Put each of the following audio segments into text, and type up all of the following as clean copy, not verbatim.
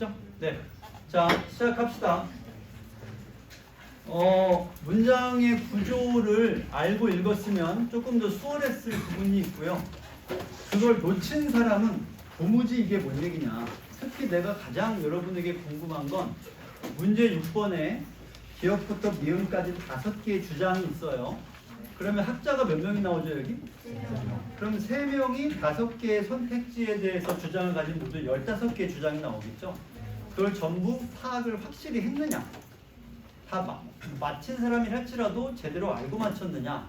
됐죠? 네. 자, 시작합시다. 문장의 구조를 알고 읽었으면 조금 더 수월했을 부분이 있고요. 그걸 놓친 사람은 도무지 이게 뭔 얘기냐. 특히 내가 가장 여러분에게 궁금한 건 문제 6번에 기억부터 미음까지 5개의 주장이 있어요. 그러면 학자가 몇 명이 나오죠, 여기? 3명. 그럼 3명이 5개의 선택지에 대해서 주장을 가진 모두 15개의 주장이 나오겠죠? 그걸 전부 파악을 확실히 했느냐? 다 맞힌 사람이 할지라도 제대로 알고 맞췄느냐가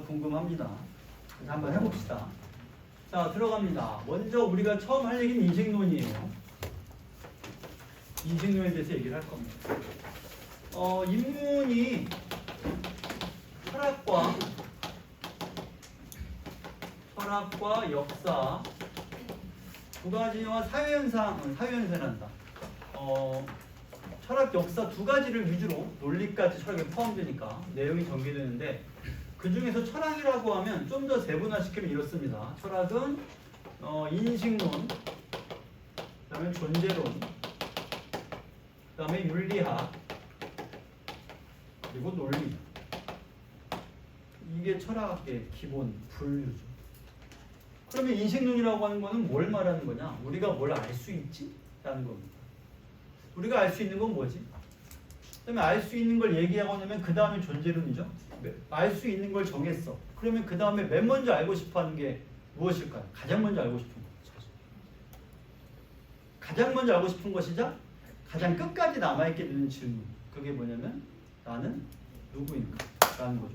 궁금합니다. 그래서 한번 해봅시다. 자, 들어갑니다. 먼저 우리가 처음 할 얘기는 인식론이에요. 인식론에 대해서 얘기를 할 겁니다. 인문이 철학과 역사 두 가지와 사회현상이란다. 철학, 역사 두 가지를 위주로 논리까지 철학에 포함되니까 내용이 전개되는데 그 중에서 철학이라고 하면 좀 더 세분화시키면 이렇습니다. 철학은 인식론, 그 다음에 존재론, 그 다음에 윤리학, 그리고 논리. 이게 철학의 기본 분류죠. 그러면 인식론이라고 하는 거는 뭘 말하는 거냐? 우리가 뭘 알 수 있지? 라는 겁니다. 우리가 알 수 있는 건 뭐지? 그다음에 알 수 있는 걸 얘기하고 나면 그 다음에 존재론이죠. 알 수 있는 걸 정했어. 그러면 그 다음에 맨 먼저 알고 싶어하는 게 무엇일까요? 가장 먼저 알고 싶은 거. 가장 먼저 알고 싶은 것이자 가장 끝까지 남아있게 되는 질문. 그게 뭐냐면 나는 누구인가? 라는 거죠.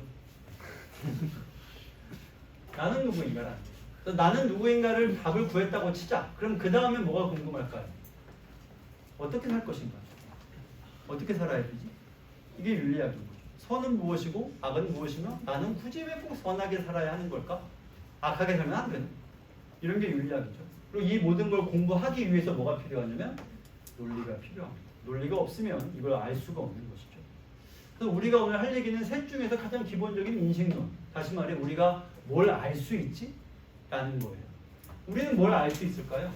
나는 누구인가라는 거죠. 나는 누구인가를 답을 구했다고 치자. 그럼 그 다음에 뭐가 궁금할까요? 어떻게 살 것인가? 어떻게 살아야 되지? 이게 윤리학인 거죠. 선은 무엇이고 악은 무엇이며 나는 굳이 왜 꼭 선하게 살아야 하는 걸까? 악하게 살면 안 되는. 이런 게 윤리학이죠. 그리고 이 모든 걸 공부하기 위해서 뭐가 필요하냐면 논리가 필요합니다. 논리가 없으면 이걸 알 수가 없는 것이죠. 그래서 우리가 오늘 할 얘기는 셋 중에서 가장 기본적인 인식론. 다시 말해 우리가 뭘 알 수 있지? 라는 거예요. 우리는 뭘 알 수 있을까요?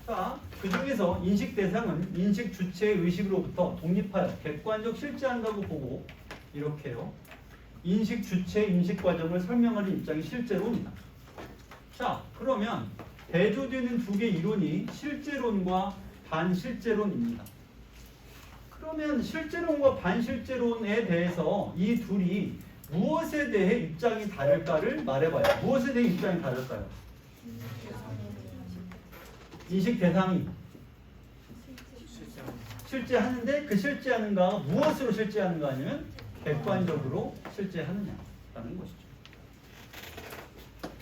자, 그 중에서 인식 대상은 인식 주체의 의식으로부터 독립하여 객관적 실제한다고 보고 이렇게요. 인식 주체의 인식 과정을 설명하는 입장이 실제론이다. 자, 그러면 대조되는 두 개의 이론이 실제론과 반실제론입니다. 그러면 실제론과 반실제론에 대해서 이 둘이 무엇에 대해 입장이 다를까를 말해봐요. 무엇에 대해 입장이 다를까요? 인식 대상이 실제하는데 그 실제하는가 무엇으로 실제하는가 아니면 객관적으로 실제하느냐라는 것이죠.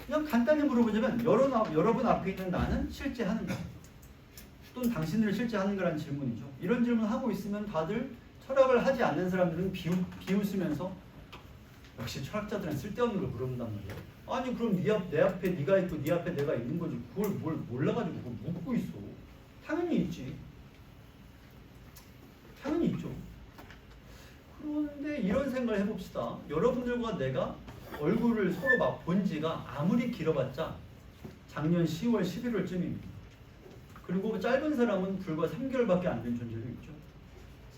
그냥 간단히 물어보자면 여러분 앞에 있는 나는 실제하는가 또는 당신들을 실제하는가라는 질문이죠. 이런 질문을 하고 있으면 다들 철학을 하지 않는 사람들은 비웃으면서 역시 철학자들은 쓸데없는 걸 물어본단 말이에요. 아니 그럼 내 앞에 네가 있고 네 앞에 내가 있는 거지. 그걸 뭘 몰라가지고 그걸 묻고 있어. 당연히 있지. 당연히 있죠. 그런데 이런 생각을 해봅시다. 여러분들과 내가 얼굴을 서로 막 본 지가 아무리 길어봤자 작년 10월, 11월쯤입니다. 그리고 짧은 사람은 불과 3개월밖에 안 된 존재도 있죠.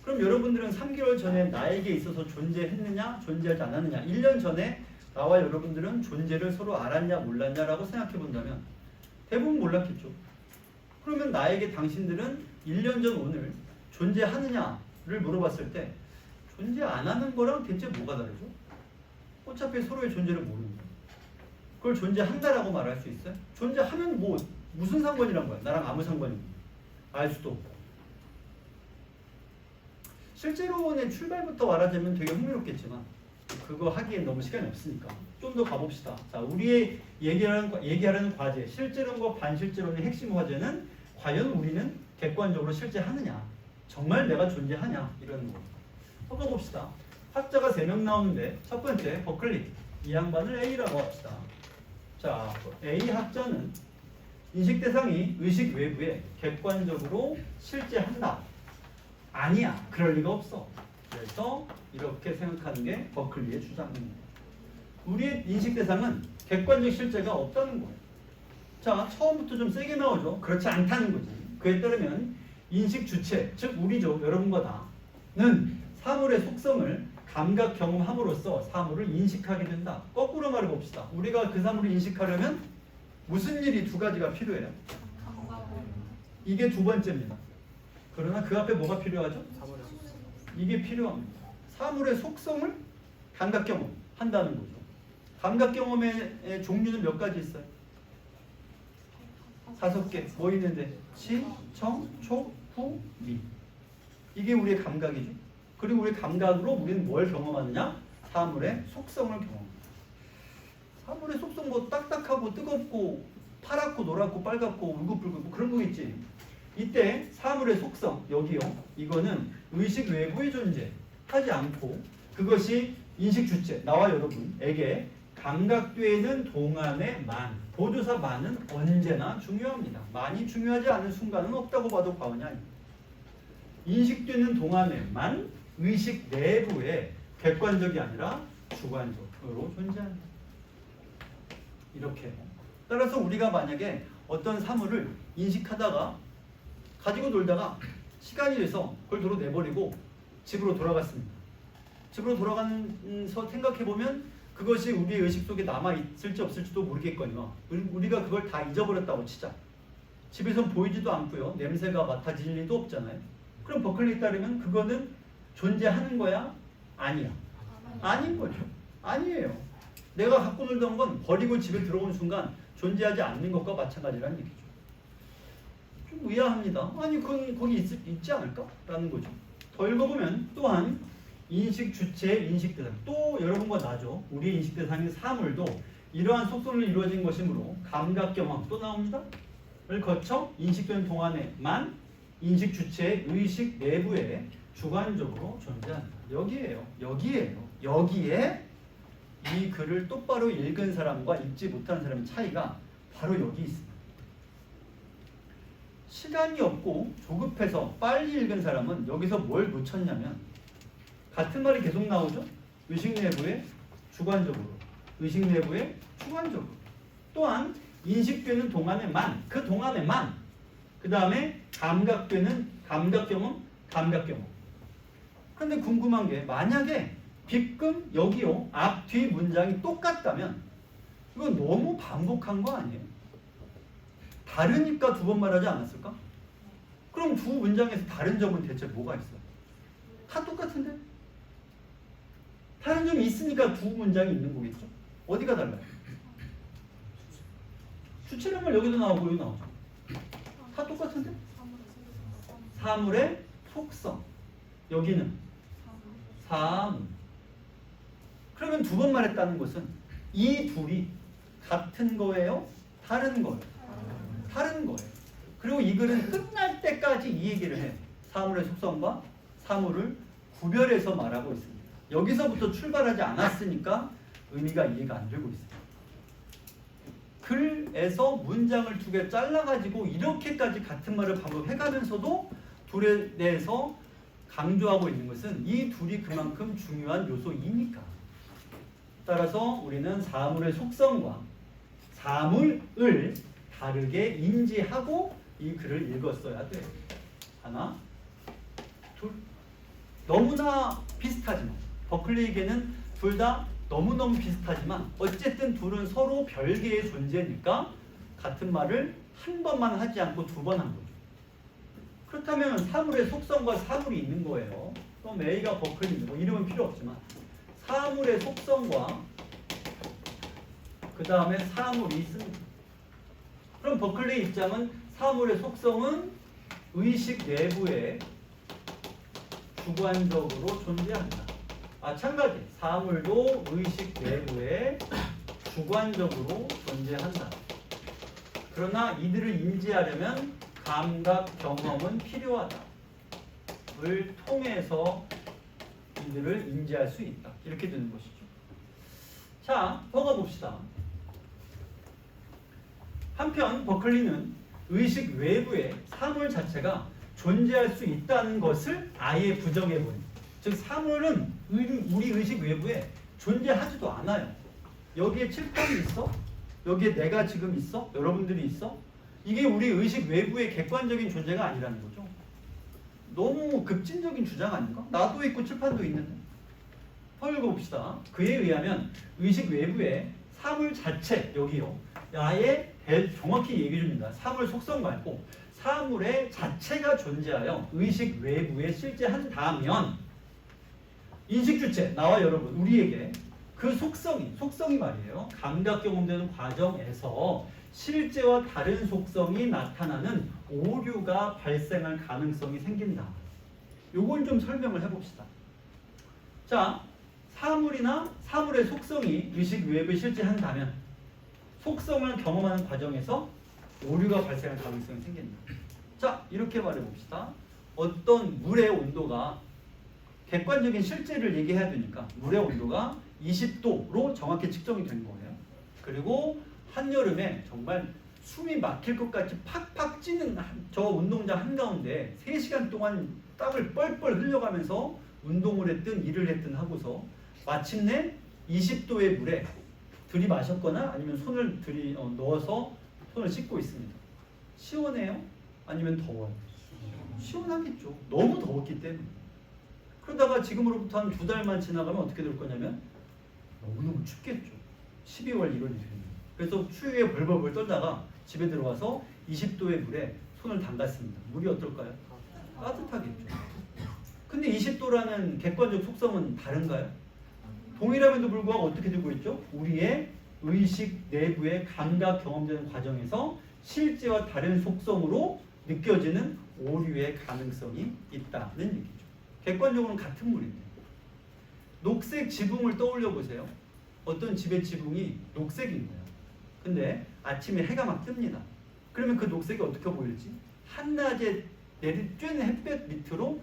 그럼 여러분들은 3개월 전에 나에게 있어서 존재했느냐, 존재하지 않았느냐, 1년 전에 나와 여러분들은 존재를 서로 알았냐, 몰랐냐라고 생각해 본다면 대부분 몰랐겠죠. 그러면 나에게 당신들은 1년 전 오늘 존재하느냐를 물어봤을 때 존재 안 하는 거랑 대체 뭐가 다르죠? 어차피 서로의 존재를 모르는 거예요. 그걸 존재한다라고 말할 수 있어요? 존재하면 뭐 무슨 상관이란 거야? 나랑 아무 상관이 없는 알 수도 없고. 실제로의 출발부터 말하자면 되게 흥미롭겠지만 그거 하기엔 너무 시간이 없으니까 좀 더 가봅시다. 자, 우리의 얘기하려는 과제, 실제론과 반실제론의 핵심 과제는 과연 우리는 객관적으로 실제하느냐, 정말 내가 존재하냐 이런 거. 한번 봅시다. 학자가 3명 나오는데 첫 번째 버클리, 이 양반을 A라고 합시다. 자, A 학자는 인식 대상이 의식 외부에 객관적으로 실제한다. 아니야, 그럴 리가 없어. 그래서 이렇게 생각하는 게 버클리의 주장입니다. 우리의 인식 대상은 객관적 실제가 없다는 거예요. 자, 처음부터 좀 세게 나오죠. 그렇지 않다는 거지. 그에 따르면 인식 주체, 즉 우리죠. 여러분과 나는 사물의 속성을 감각 경험함으로써 사물을 인식하게 된다. 거꾸로 말해봅시다. 우리가 그 사물을 인식하려면 무슨 일이 두 가지가 필요해요? 이게 두 번째입니다. 그러나 그 앞에 뭐가 필요하죠? 이게 필요합니다. 사물의 속성을 감각 경험한다는 거죠. 감각 경험의 종류는 몇 가지 있어요? 5개. 뭐 있는데? 시, 청, 초, 후, 미. 이게 우리의 감각이죠. 그리고 우리 감각으로 우리는 뭘 경험하느냐? 사물의 속성을 경험합니다. 사물의 속성 뭐 딱딱하고 뜨겁고 파랗고 노랗고 빨갛고 울긋불긋고 그런 거 있지. 이때 사물의 속성, 여기요. 이거는 의식 외부의 존재하지 않고 그것이 인식 주체, 나와 여러분에게 감각되는 동안의 만, 보조사 만은 언제나 중요합니다. 많이 중요하지 않은 순간은 없다고 봐도 과언이 아닙니다. 인식되는 동안의 만, 의식 내부에 객관적이 아니라 주관적으로 존재합니다. 이렇게. 따라서 우리가 만약에 어떤 사물을 인식하다가 가지고 놀다가 시간이 돼서 그걸 도로 내버리고 집으로 돌아갔습니다. 집으로 돌아가면서 생각해보면 그것이 우리의 의식 속에 남아있을지 없을지도 모르겠거니와 우리가 그걸 다 잊어버렸다고 치자. 집에선 보이지도 않고요. 냄새가 맡아질 리도 없잖아요. 그럼 버클리에 따르면 그거는 존재하는 거야? 아니야. 아닌 거죠. 아니에요. 내가 갖고 놀던 건 버리고 집에 들어온 순간 존재하지 않는 것과 마찬가지라는 얘기죠. 좀 의아합니다. 아니 그건 거기 있지 않을까? 라는 거죠. 더 읽어보면 또한 인식 주체, 인식 대상. 또 여러분과 나죠. 우리의 인식 대상인 사물도 이러한 속성을 이루어진 것이므로 감각 경험 또 나옵니다. 를 거쳐 인식되는 동안에만 인식 주체의 의식 내부에 주관적으로 존재한다. 여기에요. 여기에 이 글을 똑바로 읽은 사람과 읽지 못하는 사람의 차이가 바로 여기 있습니다. 시간이 없고 조급해서 빨리 읽은 사람은 여기서 뭘 놓쳤냐면 같은 말이 계속 나오죠. 의식 내부에 주관적으로, 의식 내부에 주관적으로. 또한 인식되는 동안에만, 그 동안에만. 그 다음에 감각되는 감각 경험. 그런데 궁금한 게 만약에 빗금 여기요 앞 뒤 문장이 똑같다면 이건 너무 반복한 거 아니에요? 다르니까 두 번 말하지 않았을까? 그럼 두 문장에서 다른 점은 대체 뭐가 있어요? 다 똑같은데? 다른 점이 있으니까 두 문장이 있는 거겠죠? 어디가 달라요? 주체란 말 여기도 나오고 여기도 나오죠. 다 똑같은데? 사물의 속성. 여기는 사물. 그러면 두 번 말했다는 것은 이 둘이 같은 거예요? 다른 거예요? 다른 거예요. 그리고 이 글은 끝날 때까지 이 얘기를 해. 사물의 속성과 사물을 구별해서 말하고 있습니다. 여기서부터 출발하지 않았으니까 의미가 이해가 안 되고 있어요. 글에서 문장을 두 개 잘라가지고 이렇게까지 같은 말을 반복해가면서도 둘에 대해서 강조하고 있는 것은 이 둘이 그만큼 중요한 요소이니까. 따라서 우리는 사물의 속성과 사물을 다르게 인지하고 이 글을 읽었어야 돼요. 하나, 둘. 너무나 비슷하지만 버클리에게는 둘 다 너무너무 비슷하지만 어쨌든 둘은 서로 별개의 존재니까 같은 말을 한 번만 하지 않고 두 번 한 거죠. 그렇다면 사물의 속성과 사물이 있는 거예요. 그럼 A가 버클리인데 뭐 이름은 필요 없지만 사물의 속성과 그 다음에 사물이 있습니다. 그럼 버클리의 입장은 사물의 속성은 의식 내부에 주관적으로 존재한다. 마찬가지 사물도 의식 내부에 주관적으로 존재한다. 그러나 이들을 인지하려면 감각 경험은 필요하다. 을 통해서 이들을 인지할 수 있다. 이렇게 되는 것이죠. 자, 더 가봅시다. 한편 버클리는 의식 외부에 사물 자체가 존재할 수 있다는 것을 아예 부정해버립니다. 즉 사물은 우리 의식 외부에 존재하지도 않아요. 여기에 칠판이 있어? 여기에 내가 지금 있어? 여러분들이 있어? 이게 우리 의식 외부의 객관적인 존재가 아니라는 거죠. 너무 급진적인 주장 아닌가? 나도 있고 칠판도 있는데. 더 읽어봅시다. 그에 의하면 의식 외부의 사물 자체, 여기요. 아예 정확히 얘기해 줍니다. 사물 속성 말고 사물의 자체가 존재하여 의식 외부에 실제한다면 인식 주체, 나와 여러분, 우리에게 그 속성이 말이에요. 감각 경험되는 과정에서 실제와 다른 속성이 나타나는 오류가 발생할 가능성이 생긴다. 요건 좀 설명을 해봅시다. 자, 사물의 속성이 의식 외부에 실제한다면 속성을 경험하는 과정에서 오류가 발생할 가능성이 생긴다. 자, 이렇게 말해봅시다. 어떤 물의 온도가 객관적인 실제를 얘기해야 되니까 물의 온도가 20도로 정확히 측정이 된 거예요. 그리고 한여름에 정말 숨이 막힐 것 같이 팍팍 찌는 저 운동장 한가운데 3시간 동안 땀을 뻘뻘 흘려가면서 운동을 했든 일을 했든 하고서 마침내 20도의 물에 들이마셨거나 아니면 손을 넣어서 손을 씻고 있습니다. 시원해요? 아니면 더워요? 시원하겠죠. 너무 더웠기 때문에. 그러다가 지금으로부터 한 2달만 지나가면 어떻게 될 거냐면 너무너무 춥겠죠. 12월 1월이 되면. 그래서 추위에 벌벌벌 떨다가 집에 들어와서 20도의 물에 손을 담갔습니다. 물이 어떨까요? 따뜻하겠죠. 근데 20도라는 객관적 속성은 다른가요? 동일함에도 불구하고 어떻게 되고 있죠? 우리의 의식 내부의 감각 경험되는 과정에서 실제와 다른 속성으로 느껴지는 오류의 가능성이 있다는 얘기죠. 객관적으로는 같은 물인데 녹색 지붕을 떠올려 보세요. 어떤 집의 지붕이 녹색인 거예요. 근데 아침에 해가 막 뜹니다. 그러면 그 녹색이 어떻게 보일지 한낮에 쬐는 햇볕 밑으로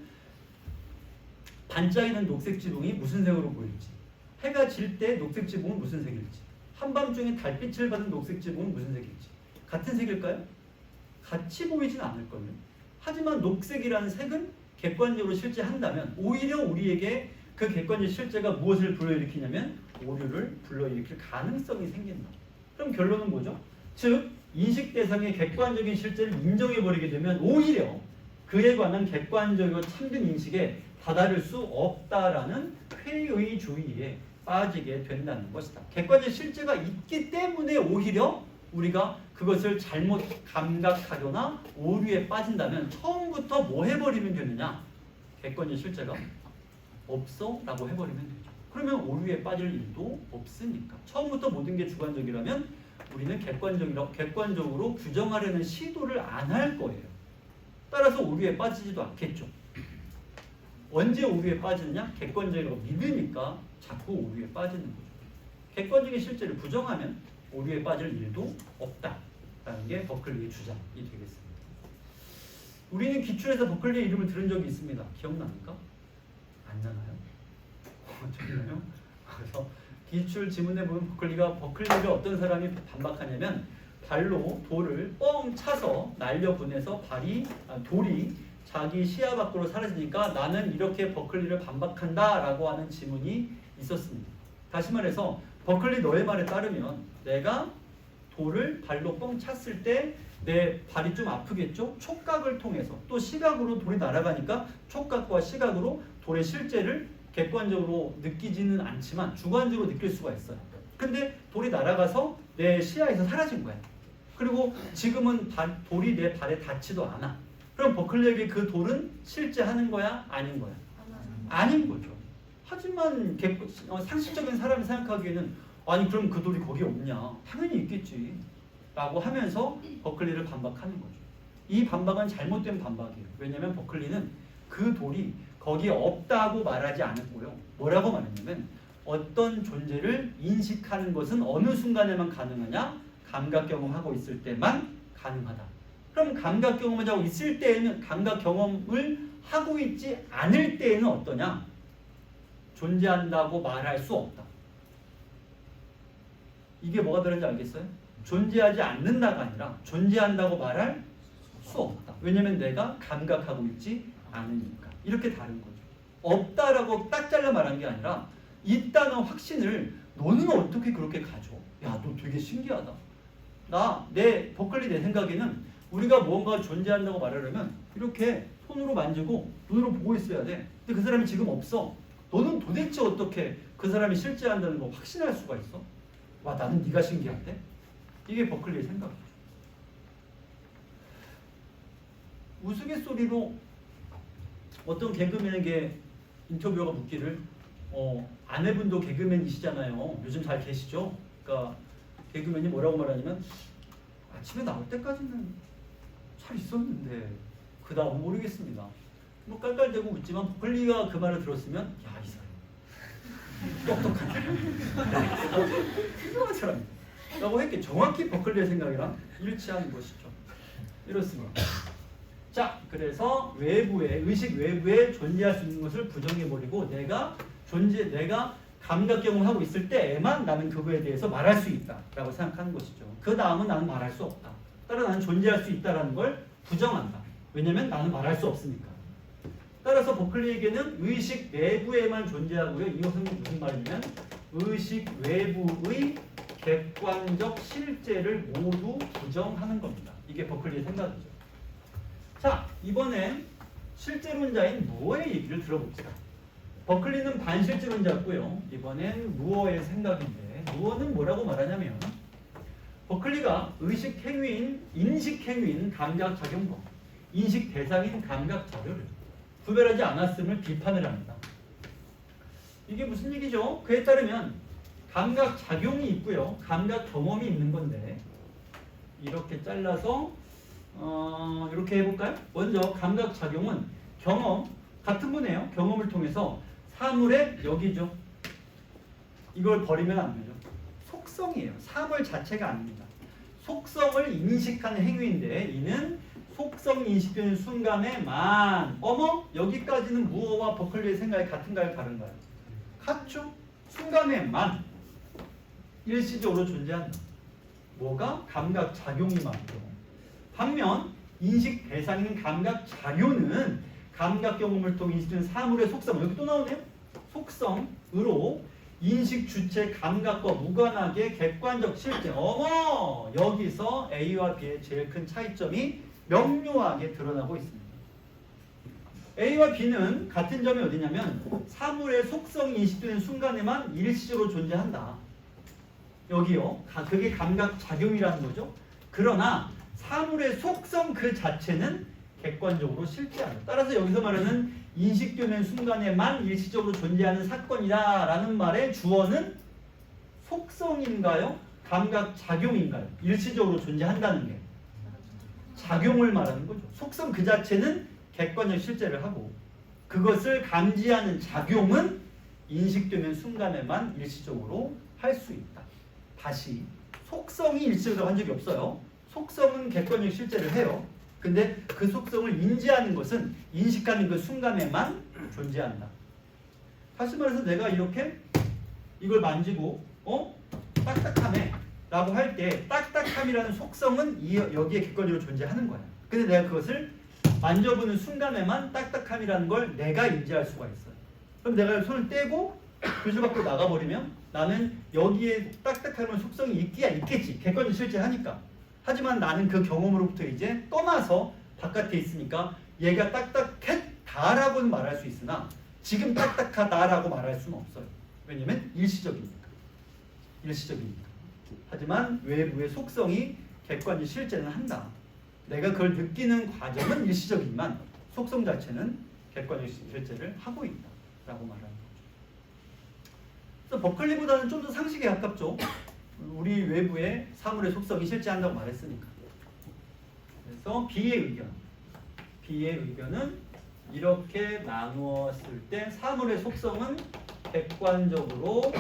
반짝이는 녹색 지붕이 무슨 색으로 보일지, 해가 질 때 녹색 지붕은 무슨 색일지, 한밤중에 달빛을 받은 녹색 지붕은 무슨 색일지 같은 색일까요? 같이 보이진 않을걸요. 하지만 녹색이라는 색은 객관적으로 실제한다면 오히려 우리에게 그 객관적 실제가 무엇을 불러일으키냐면 오류를 불러일으킬 가능성이 생긴다. 그럼 결론은 뭐죠? 즉 인식 대상의 객관적인 실제를 인정해버리게 되면 오히려 그에 관한 객관적이고 참된 인식에 다다를 수 없다라는 회의주의에 빠지게 된다는 것이다. 객관적 실제가 있기 때문에 오히려 우리가 그것을 잘못 감각하거나 오류에 빠진다면 처음부터 뭐 해버리면 되느냐? 객관적 실제가 없어 라고 해버리면 되죠. 그러면 오류에 빠질 일도 없으니까. 처음부터 모든 게 주관적이라면 우리는 객관적으로 규정하려는 시도를 안 할 거예요. 따라서 오류에 빠지지도 않겠죠. 언제 오류에 빠지느냐? 객관적이라고 믿으니까 자꾸 오류에 빠지는 거죠. 객관적인 실제를 부정하면 오류에 빠질 일도 없다라는 게 버클리의 주장이 되겠습니다. 우리는 기출에서 버클리의 이름을 들은 적이 있습니다. 기억납니까? 안 나나요? 정말요? 그래서 기출 지문에 보면 버클리를 어떤 사람이 반박하냐면 발로 돌을 뻥 차서 날려보내서 돌이 자기 시야 밖으로 사라지니까 나는 이렇게 버클리를 반박한다라고 하는 지문이 있었습니다. 다시 말해서 버클리 너의 말에 따르면 내가 돌을 발로 뻥 찼을 때 내 발이 좀 아프겠죠? 촉각을 통해서 또 시각으로 돌이 날아가니까 촉각과 시각으로 돌의 실제를 객관적으로 느끼지는 않지만 주관적으로 느낄 수가 있어요. 근데 돌이 날아가서 내 시야에서 사라진 거야. 그리고 지금은 돌이 내 발에 닿지도 않아. 그럼 버클리에게 그 돌은 실제 하는 거야? 아닌 거야? 아닌 거죠. 하지만 상식적인 사람이 생각하기에는 아니 그럼 그 돌이 거기 없냐? 당연히 있겠지. 라고 하면서 버클리를 반박하는 거죠. 이 반박은 잘못된 반박이에요. 왜냐하면 버클리는 그 돌이 거기에 없다고 말하지 않았고요. 뭐라고 말했냐면 어떤 존재를 인식하는 것은 어느 순간에만 가능하냐? 감각 경험하고 있을 때만 가능하다. 그럼 감각 경험을 하고 있을 때에는 감각 경험을 하고 있지 않을 때에는 어떠냐? 존재한다고 말할 수 없다. 이게 뭐가 다른지 알겠어요? 존재하지 않는다가 아니라 존재한다고 말할 수 없다. 왜냐면 내가 감각하고 있지 않으니까. 이렇게 다른 거죠. 없다라고 딱 잘라 말한 게 아니라 있다는 확신을 너는 어떻게 그렇게 가져? 야, 너 되게 신기하다. 버클리 내 생각에는 우리가 무언가 존재한다고 말하려면 이렇게 손을 손으로 만지고 눈으로 보고 있어야 돼. 근데 그 사람이 지금 없어. 너는 도대체 어떻게 그 사람이 실제한다는 거 확신할 수가 있어? 와, 나는 네가 신기한데? 이게 버클리의 생각이죠. 우스갯소리로 어떤 개그맨에게 인터뷰어가 묻기를 아내분도 개그맨이시잖아요. 요즘 잘 계시죠? 그러니까 개그맨이 뭐라고 말하냐면 아침에 나올 때까지는 잘 있었는데 그 다음은 모르겠습니다. 뭐 깔깔대고 웃지만 버클리가 그 말을 들었으면 야, 이 사람 똑똑한 사람 훌륭한 사람이다 라고 했겠죠. 정확히 버클리의 생각이랑 일치하는 것이죠. 이렇습니다. 자, 그래서 외부에 의식 외부에 존재할 수 있는 것을 부정해버리고 내가 감각 경험을 하고 있을 때에만 나는 그거에 대해서 말할 수 있다라고 생각하는 것이죠. 그 다음은 나는 말할 수 없다. 따라 나는 존재할 수 있다라는 걸 부정한다. 왜냐면 나는 말할 수 없으니까. 따라서 버클리에게는 의식 내부에만 존재하고요. 이것은 무슨 말이냐면 의식 외부의 객관적 실제를 모두 부정하는 겁니다. 이게 버클리의 생각이죠. 자, 이번엔 실제론자인 무어의 얘기를 들어봅시다. 버클리는 반실제론자였고요. 이번엔 무어의 생각인데 무어는 뭐라고 말하냐면 버클리가 의식 행위인 인식 행위인 감각 작용과 인식 대상인 감각 자료를 구별하지 않았음을 비판을 합니다. 이게 무슨 얘기죠? 그에 따르면 감각 작용이 있고요. 감각 경험이 있는 건데 이렇게 잘라서 이렇게 해볼까요? 먼저 감각 작용은 경험, 같은 거네요. 경험을 통해서 사물의 여기죠. 이걸 버리면 안 되죠. 속성이에요. 사물 자체가 아닙니다. 속성을 인식하는 행위인데 이는 속성 인식되는 순간에만 어머? 여기까지는 무어와 버클리의 생각이 같은가요? 다른가요? 같죠? 순간에만 일시적으로 존재한다. 뭐가? 감각 작용이만요. 반면 인식 대상인 감각 자료는 감각 경험을 통해 인식되는 사물의 속성, 여기 또 나오네요. 속성으로 인식 주체 감각과 무관하게 객관적 실제. 어머! 여기서 A와 B의 제일 큰 차이점이 명료하게 드러나고 있습니다. A와 B는 같은 점이 어디냐면 사물의 속성이 인식되는 순간에만 일시적으로 존재한다. 여기요. 그게 감각 작용이라는 거죠. 그러나 사물의 속성 그 자체는 객관적으로 실제한다. 따라서 여기서 말하는 인식되는 순간에만 일시적으로 존재하는 사건이다 라는 말의 주어는 속성인가요? 감각 작용인가요? 일시적으로 존재한다는 게 작용을 말하는 거죠. 속성 그 자체는 객관적 실제를 하고 그것을 감지하는 작용은 인식되는 순간에만 일시적으로 할 수 있다. 다시 속성이 일시적으로 한 적이 없어요. 속성은 객관적 실제를 해요. 근데 그 속성을 인지하는 것은 인식하는 그 순간에만 존재한다. 다시 말해서 내가 이렇게 이걸 만지고 딱딱하네 라고 할 때 딱딱함이라는 속성은 여기에 객관적으로 존재하는 거야. 근데 내가 그것을 만져보는 순간에만 딱딱함이라는 걸 내가 인지할 수가 있어요. 그럼 내가 손을 떼고 교실 밖으로 나가버리면 나는 여기에 딱딱함의 속성이 있겠지. 객관적 실제하니까. 하지만 나는 그 경험으로부터 이제 떠나서 바깥에 있으니까 얘가 딱딱했다라고는 말할 수 있으나 지금 딱딱하다라고 말할 수는 없어요. 왜냐면 일시적이니까. 하지만 외부의 속성이 객관적 실제는 한다. 내가 그걸 느끼는 과정은 일시적이지만 속성 자체는 객관적 실제를 하고 있다라고 말하는 거죠. 그래서 버클리보다는 좀 더 상식에 가깝죠. 우리 외부의 사물의 속성이 실제한다고 말했으니까. 그래서 B의 의견은 이렇게 나누었을 때 사물의 속성은 객관적으로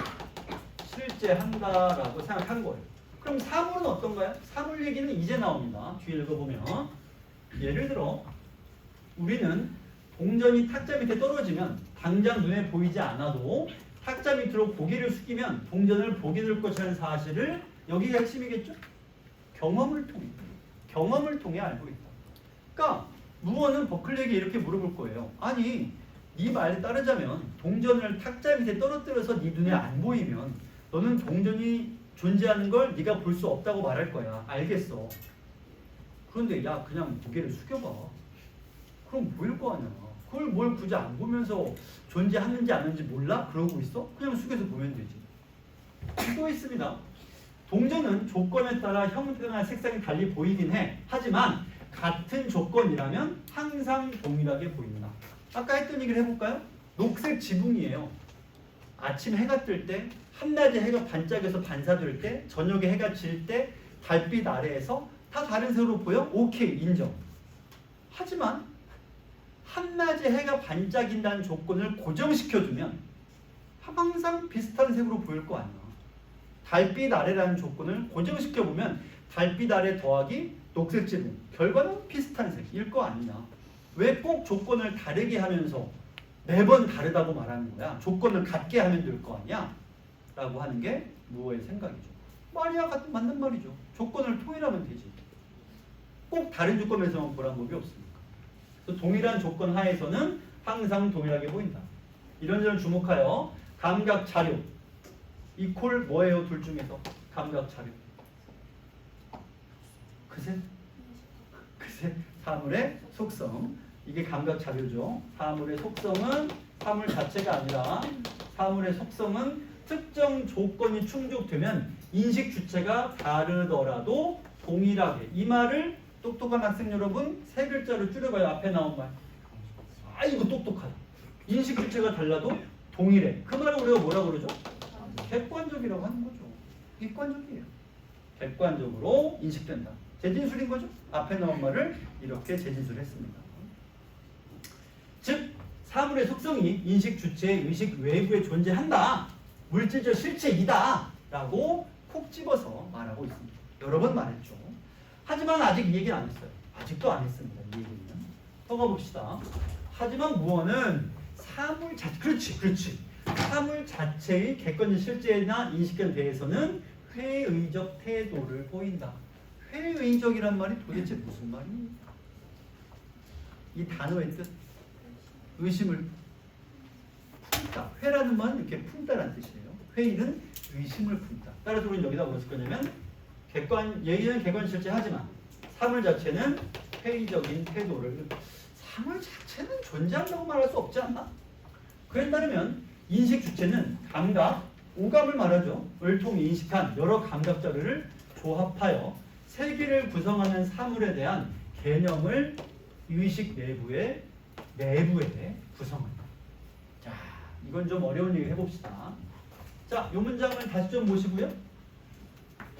실제한다라고 생각한 거예요. 그럼 사물은 어떤가요? 사물 얘기는 이제 나옵니다. 뒤에 읽어보면 예를 들어 우리는 동전이 탁자 밑에 떨어지면 당장 눈에 보이지 않아도 탁자 밑으로 고개를 숙이면 동전을 보게 될 것이라는 사실을 여기가 핵심이겠죠? 경험을 통해 알고 있다. 그러니까 무어는 버클리에게 이렇게 물어볼 거예요. 아니, 네 말에 따르자면 동전을 탁자 밑에 떨어뜨려서 네 눈에 안 보이면 너는 동전이 존재하는 걸 네가 볼 수 없다고 말할 거야. 알겠어. 그런데 야, 그냥 고개를 숙여봐. 그럼 보일 거 아니야. 그걸 뭘 굳이 안 보면서 존재하는지 안 하는지 몰라? 그러고 있어? 그냥 숙여서 보면 되지. 또 있습니다. 동전은 조건에 따라 형태나 색상이 달리 보이긴 해. 하지만 같은 조건이라면 항상 동일하게 보인다. 아까 했던 얘기를 해볼까요? 녹색 지붕이에요. 아침 해가 뜰 때, 한낮에 해가 반짝여서 반사될 때, 저녁에 해가 질 때, 달빛 아래에서 다 다른 색으로 보여? 오케이, 인정. 하지만 한낮에 해가 반짝인다는 조건을 고정시켜주면 항상 비슷한 색으로 보일 거 아니야. 달빛 아래라는 조건을 고정시켜보면 달빛 아래 더하기 녹색 지붕, 결과는 비슷한 색일 거 아니냐. 왜 꼭 조건을 다르게 하면서 매번 다르다고 말하는 거야? 조건을 같게 하면 될 거 아니야? 라고 하는 게 무어의 생각이죠. 말이야 맞는 말이죠. 조건을 통일하면 되지. 꼭 다른 조건에서만 보란 법이 없습니다. 그래서 동일한 조건 하에서는 항상 동일하게 보인다. 이런 점을 주목하여 감각 자료 이퀄 뭐예요? 둘 중에서 감각 자료 그새 사물의 속성 이게 감각 자료죠. 사물의 속성은 사물 자체가 아니라 사물의 속성은 특정 조건이 충족되면 인식 주체가 다르더라도 동일하게 이 말을 똑똑한 학생 여러분 세 글자로 줄여봐요. 앞에 나온 말. 아 이거 똑똑하다. 인식 주체가 달라도 동일해. 그 말을 우리가 뭐라 그러죠? 객관적이라고 하는 거죠. 객관적이에요. 객관적으로 인식된다. 재진술인 거죠. 앞에 나온 말을 이렇게 재진술했습니다. 즉 사물의 속성이 인식 주체의 의식 외부에 존재한다. 물질적 실체이다. 라고 콕 집어서 말하고 있습니다. 여러 번 말했죠. 하지만 아직 이 얘기는 안 했어요. 아직도 안 했습니다. 이 얘기는. 더 가봅시다. 하지만 무어는 사물 자체, 그렇지. 사물 자체의 객관적 실제나 인식에 대해서는 회의적 태도를 보인다. 회의적이란 말이 도대체 무슨 말입니까? 이 단어의 뜻, 의심을 품다. 회라는 말은 이렇게 품다라는 뜻이에요. 회의는 의심을 품다. 따라서 우리는 여기다 뭐를 쓸 거냐면 얘기는 객관 실제하지만 사물 자체는 회의적인 태도를 사물 자체는 존재한다고 말할 수 없지 않나? 그에 따르면 인식 주체는 감각, 오감을 말하죠. 을 통해 인식한 여러 감각 자료를 조합하여 세계를 구성하는 사물에 대한 개념을 의식 내부에 구성한다. 자, 이건 좀 어려운 얘기 해봅시다. 자, 이 문장을 다시 좀 보시고요.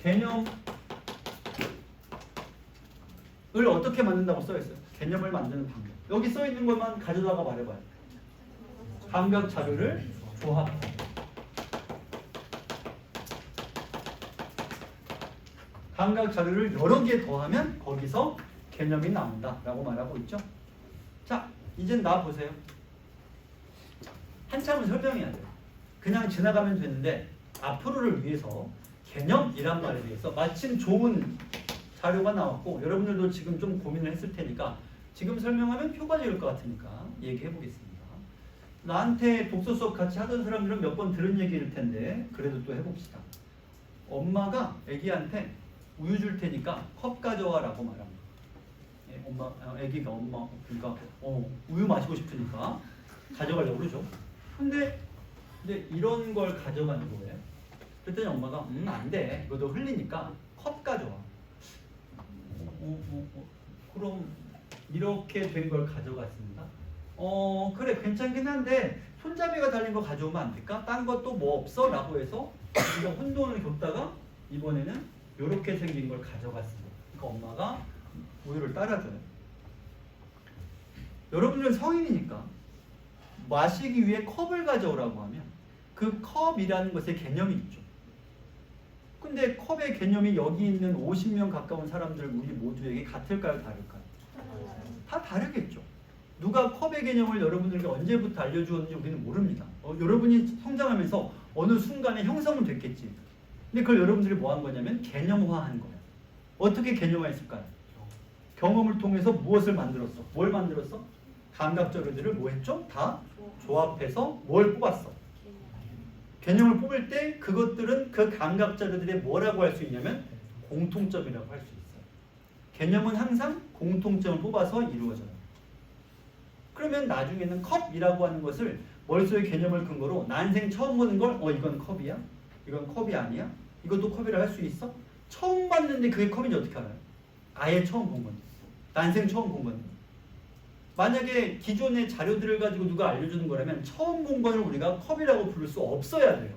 개념을 어떻게 만든다고 써있어요? 개념을 만드는 방법. 여기 써있는 것만 가져다가 말해봐요. 감각 자료를 조합. 감각 자료를 여러 개 더하면 거기서 개념이 나온다 라고 말하고 있죠. 자, 이제 나 보세요. 한참은 설명해야 돼요. 그냥 지나가면 되는데 앞으로를 위해서 개념이란 말에 대해서 마침 좋은 자료가 나왔고 여러분들도 지금 좀 고민을 했을 테니까 지금 설명하면 효과적일 것 같으니까 얘기해 보겠습니다. 나한테 독서 수업 같이 하던 사람들은 몇 번 들은 얘기일 텐데 그래도 또 해봅시다. 엄마가 애기한테 우유 줄 테니까 컵 가져와 라고 말합니다. 애기가 엄마 그러니까 우유 마시고 싶으니까 가져가려고 그러죠. 근데 이런 걸 가져가는 거예요. 그랬더니 엄마가 안 돼. 이거 너 흘리니까 컵 가져와. 그럼 이렇게 된 걸 가져갔습니다. 그래 괜찮긴 한데 손잡이가 달린 거 가져오면 안 될까? 딴 것도 뭐 없어? 라고 해서 우리가 혼돈을 겪다가 이번에는 이렇게 생긴 걸 가져갔습니다. 그러니까 엄마가 우유를 따라줘요. 여러분들은 성인이니까 마시기 위해 컵을 가져오라고 하면 그 컵이라는 것의 개념이 있죠. 근데 컵의 개념이 여기 있는 50명 가까운 사람들 우리 모두에게 같을까요? 다를까요? 다 다르겠죠. 누가 컵의 개념을 여러분들에게 언제부터 알려주었는지 우리는 모릅니다. 여러분이 성장하면서 어느 순간에 형성은 됐겠지. 근데 그걸 여러분들이 뭐 한 거냐면 개념화한 거예요. 어떻게 개념화했을까요? 경험을 통해서 무엇을 만들었어? 뭘 만들었어? 감각 자료들을 뭐 했죠? 다 조합해서 뭘 뽑았어? 개념을 뽑을 때 그것들은 그 감각 자료들의 뭐라고 할 수 있냐면 공통점이라고 할 수 있어요. 개념은 항상 공통점을 뽑아서 이루어져요. 그러면 나중에는 컵이라고 하는 것을 머릿속의 개념을 근거로 난생 처음 보는 걸 이건 컵이야? 이건 컵이 아니야? 이것도 컵이라 할 수 있어? 처음 봤는데 그게 컵인지 어떻게 알아요? 아예 처음 본 건데. 난생 처음 본 건데. 만약에 기존의 자료들을 가지고 누가 알려주는 거라면 처음 본 거를 우리가 컵이라고 부를 수 없어야 돼요.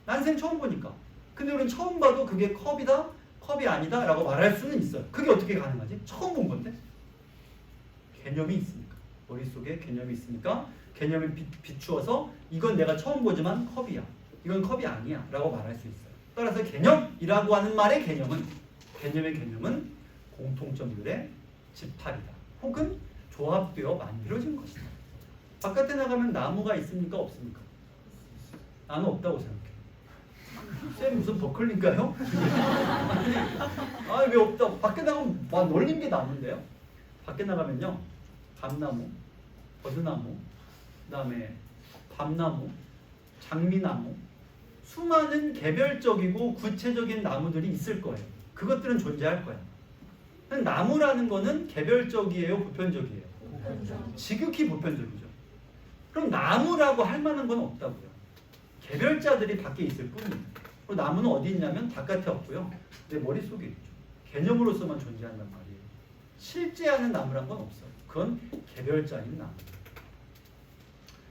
난생 처음 보니까. 근데 우리는 처음 봐도 그게 컵이다? 컵이 아니다? 라고 말할 수는 있어요. 그게 어떻게 가능하지? 처음 본 건데? 개념이 있으니까. 머릿속에 개념이 있으니까 개념을 비추어서 이건 내가 처음 보지만 컵이야. 이건 컵이 아니야. 라고 말할 수 있어요. 따라서 개념이라고 하는 말의 개념의 개념은 공통점들의 집합이다. 혹은 조합되어 만들어진 것이다. 바깥에 나가면 나무가 있습니까? 없습니까? 나는 없다고 생각해. 쌤 무슨 버클린가요? 왜 없다고? 밖에 나가면 막 널린 게 나무인데요? 밖에 나가면요. 밤나무, 버드나무, 그 다음에 밤나무, 장미나무, 수많은 개별적이고 구체적인 나무들이 있을 거예요. 그것들은 존재할 거예요. 나무라는 거는 개별적이에요? 보편적이에요? 지극히 보편적이죠. 그럼 나무라고 할 만한 건 없다고요. 개별자들이 밖에 있을 뿐이에요. 그리고 나무는 어디 있냐면 바깥에 없고요. 내 머릿속에 있죠. 개념으로서만 존재한단 말이에요. 실제하는 나무란 건 없어요. 그건 개별자인 나무.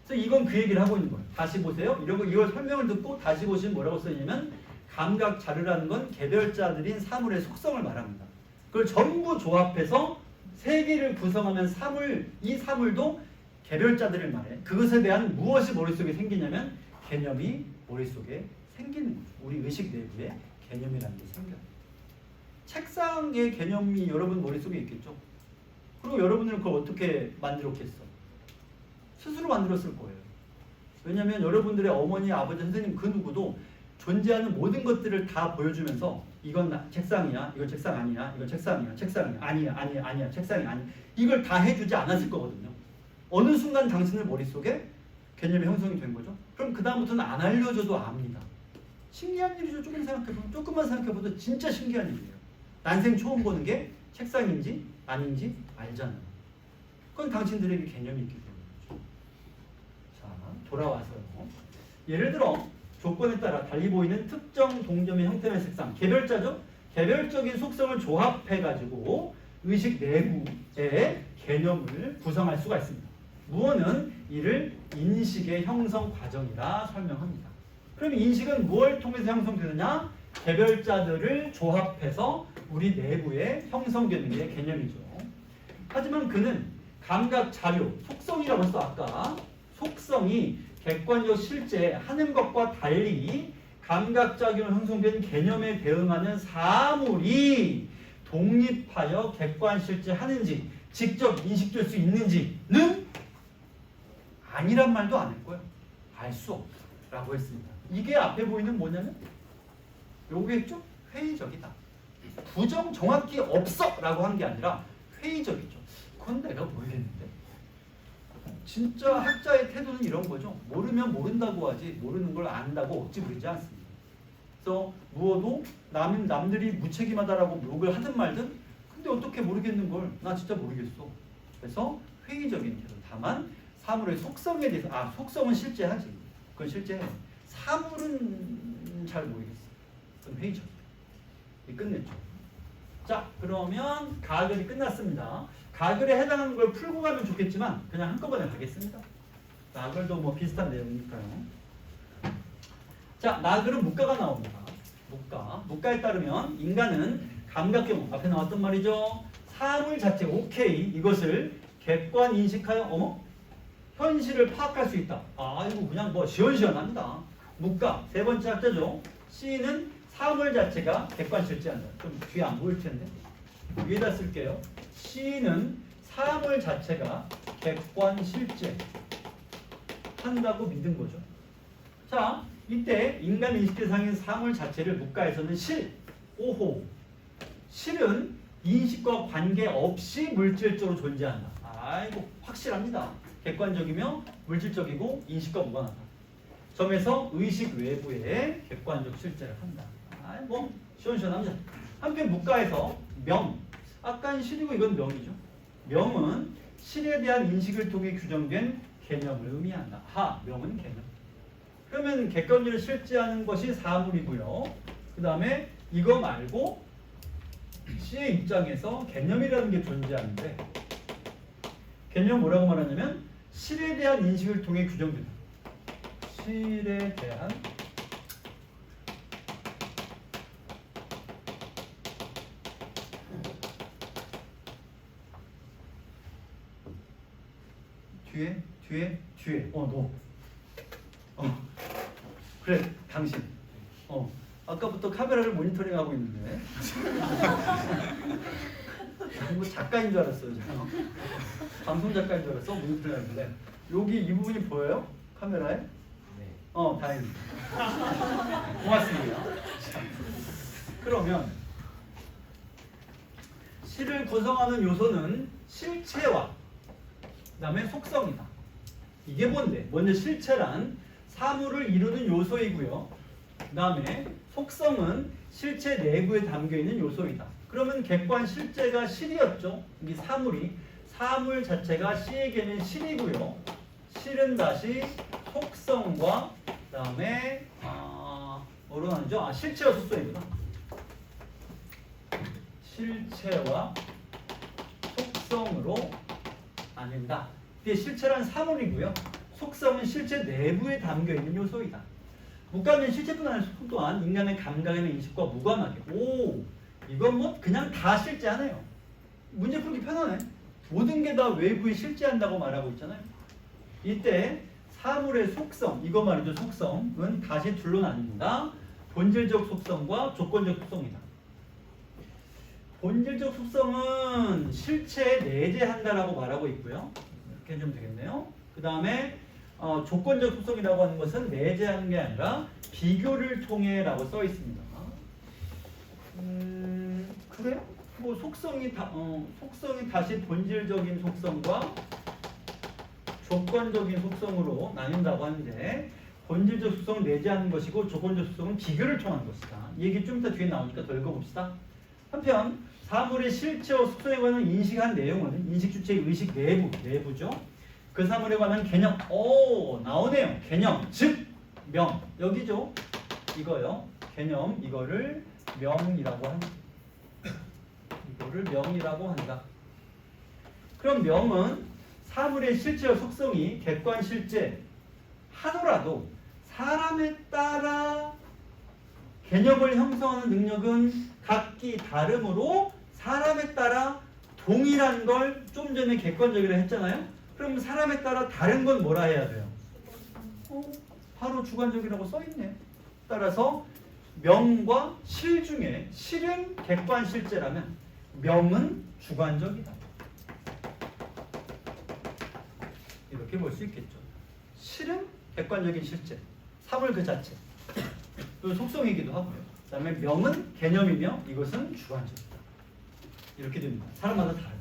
그래서 이건 그 얘기를 하고 있는 거예요. 다시 보세요. 이걸 설명을 듣고 다시 보시면 뭐라고 써있냐면 감각 자료라는 건 개별자들인 사물의 속성을 말합니다. 그걸 전부 조합해서 세계를 구성하면 이 사물도 개별자들을 말해. 그것에 대한 무엇이 머릿속에 생기냐면 개념이 머릿속에 생기는 거죠. 우리 의식 내부에 개념이라는 게 생겨요. 책상의 개념이 여러분 머릿속에 있겠죠. 그리고 여러분은 그걸 어떻게 만들었겠어? 스스로 만들었을 거예요. 왜냐하면 여러분들의 어머니, 아버지, 선생님 그 누구도 존재하는 모든 것들을 다 보여주면서 이건 책상이야, 이건 책상 아니야, 이건 책상이야, 책상이야, 아니야, 책상이 아니야. 이걸 다 해주지 않았을 거거든요. 어느 순간 당신의 머릿속에 개념이 형성이 된 거죠. 그럼 그 다음부터는 안 알려줘도 압니다. 신기한 일이죠. 조금만 생각해봐도 진짜 신기한 일이에요. 난생 처음 보는 게 책상인지 아닌지 알잖아요. 그건 당신들에게 개념이 있기 때문이죠. 자, 돌아와서요. 예를 들어 조건에 따라 달리 보이는 특정 동점의 형태의 색상, 개별자죠? 개별적인 속성을 조합해가지고 의식 내부의 개념을 구성할 수가 있습니다. 무어는 이를 인식의 형성 과정이라 설명합니다. 그럼 인식은 무엇을 통해서 형성되느냐? 개별자들을 조합해서 우리 내부에 형성되는 게 개념이죠. 하지만 그는 감각 자료, 속성이라고 했어. 아까 속성이 객관적 실제 하는 것과 달리 감각작용을 형성된 개념에 대응하는 사물이 독립하여 객관 실제 하는지 직접 인식될 수 있는지는 아니란 말도 안 했고요. 알 수 없다라고 했습니다. 이게 앞에 보이는 뭐냐면 요게죠? 회의적이다. 부정 정확히 없어 라고 한 게 아니라 회의적이죠. 그건 내가 모르겠는데. 진짜 학자의 태도는 이런 거죠. 모르면 모른다고 하지 모르는 걸 안다고 억지 부리지 않습니다. 그래서 무어도 남들이 무책임하다라고 욕을 하든 말든 근데 어떻게 모르겠는 걸 나 진짜 모르겠어. 그래서 회의적인 태도. 다만 사물의 속성에 대해서 속성은 실제하지. 그건 실제해. 사물은 잘 모르겠어. 그건 회의적이다. 끝냈죠. 자, 그러면 가글이 끝났습니다. 가글에 해당하는 걸 풀고 가면 좋겠지만 그냥 한꺼번에 가겠습니다. 나글도 뭐 비슷한 내용이니까요. 자, 나글은 문가가 나옵니다. 문가에 따르면 인간은 감각경 앞에 나왔던 말이죠. 사물 자체 오케이 이것을 객관 인식하여 현실을 파악할 수 있다. 이거 그냥 뭐 시원시원합니다. 문가 세 번째 학자죠. C는 사물 자체가 객관 실제한다. 좀 뒤에 안 보일 텐데 위에다 쓸게요. C는 사물 자체가 객관 실제 한다고 믿은 거죠. 자, 이때 인간 인식 대상인 사물 자체를 문과에서는 실은 인식과 관계없이 물질적으로 존재한다. 이거 확실합니다. 객관적이며 물질적이고 인식과 무관하다. 점에서 의식 외부에 객관적 실제를 한다. 뭐 시원시원합니다. 한편 문과에서 명, 아까는 실이고 이건 명이죠. 명은 실에 대한 인식을 통해 규정된 개념을 의미한다. 명은 개념. 그러면 객관적으로 실제하는 것이 사물이고요. 그 다음에 이거 말고 C의 입장에서 개념이라는 게 존재하는데, 개념 뭐라고 말하냐면 실에 대한 인식을 통해 규정된다. 실에 대한 뒤에 너 그래 당신 아까부터 카메라를 모니터링하고 있는데 뭐 작가인 줄 알았어요. 방송 작가인 줄 알았어. 모니터링 하는데 여기 이 부분이 보여요? 카메라에? 네. 다행입니다. 고맙습니다. 자, 그러면 실을 구성하는 요소는 실체와 그 다음에 속성이다. 이게 뭔데? 먼저 실체란 사물을 이루는 요소이고요. 그 다음에 속성은 실체 내부에 담겨있는 요소이다. 그러면 객관 실제가 실이었죠. 이 사물 자체가 C에게는 실이고요. 실은 다시 속성과 그 다음에 뭐로 나누죠? 실체와 속성이구나. 실체와 속성으로 나뉜다. 이게 실체란 사물이고요. 속성은 실체 내부에 담겨있는 요소이다. 무관한 실체뿐 아니라 속성 또한 인간의 감각이나 인식과 무관하게. 이건 뭐 그냥 다 실제하네요. 문제 풀기 편하네. 모든 게 다 외부에 실제한다고 말하고 있잖아요. 이때 사물의 속성, 이거 말이죠. 속성은 다시 둘로 나뉩니다. 본질적 속성과 조건적 속성이다. 본질적 속성은 실체에 내재한다라고 말하고 있고요. 이렇게 해주면 되겠네요. 그 다음에 조건적 속성이라고 하는 것은 내재하는 게 아니라 비교를 통해라고 써 있습니다. 그래요? 뭐 속성이 다시 본질적인 속성과 조건적인 속성으로 나뉜다고 하는데, 본질적 속성은 내재하는 것이고 조건적 속성은 비교를 통한 것이다. 이 얘기 좀 이따 뒤에 나오니까 더 읽어봅시다. 한편 사물의 실체와 속성에 관한 인식한 내용은 인식 주체의 의식 내부죠. 그 사물에 관한 개념, 나오네요. 개념, 즉 명, 여기죠. 이거요. 개념, 이거를 명이라고 한다. 그럼 명은 사물의 실체와 속성이 객관 실제 하더라도 사람에 따라 개념을 형성하는 능력은 각기 다르므로 사람에 따라 동일한 걸 좀 전에 객관적이라 했잖아요. 그럼 사람에 따라 다른 건 뭐라 해야 돼요? 바로 주관적이라고 써있네요. 따라서 명과 실 중에 실은 객관 실제라면 명은 주관적이다. 이렇게 볼 수 있겠죠. 실은 객관적인 실제, 사물 그 자체, 또 속성이기도 하고요. 그 다음에 명은 개념이며 이것은 주관적이다. 이렇게 됩니다. 사람마다 다르다.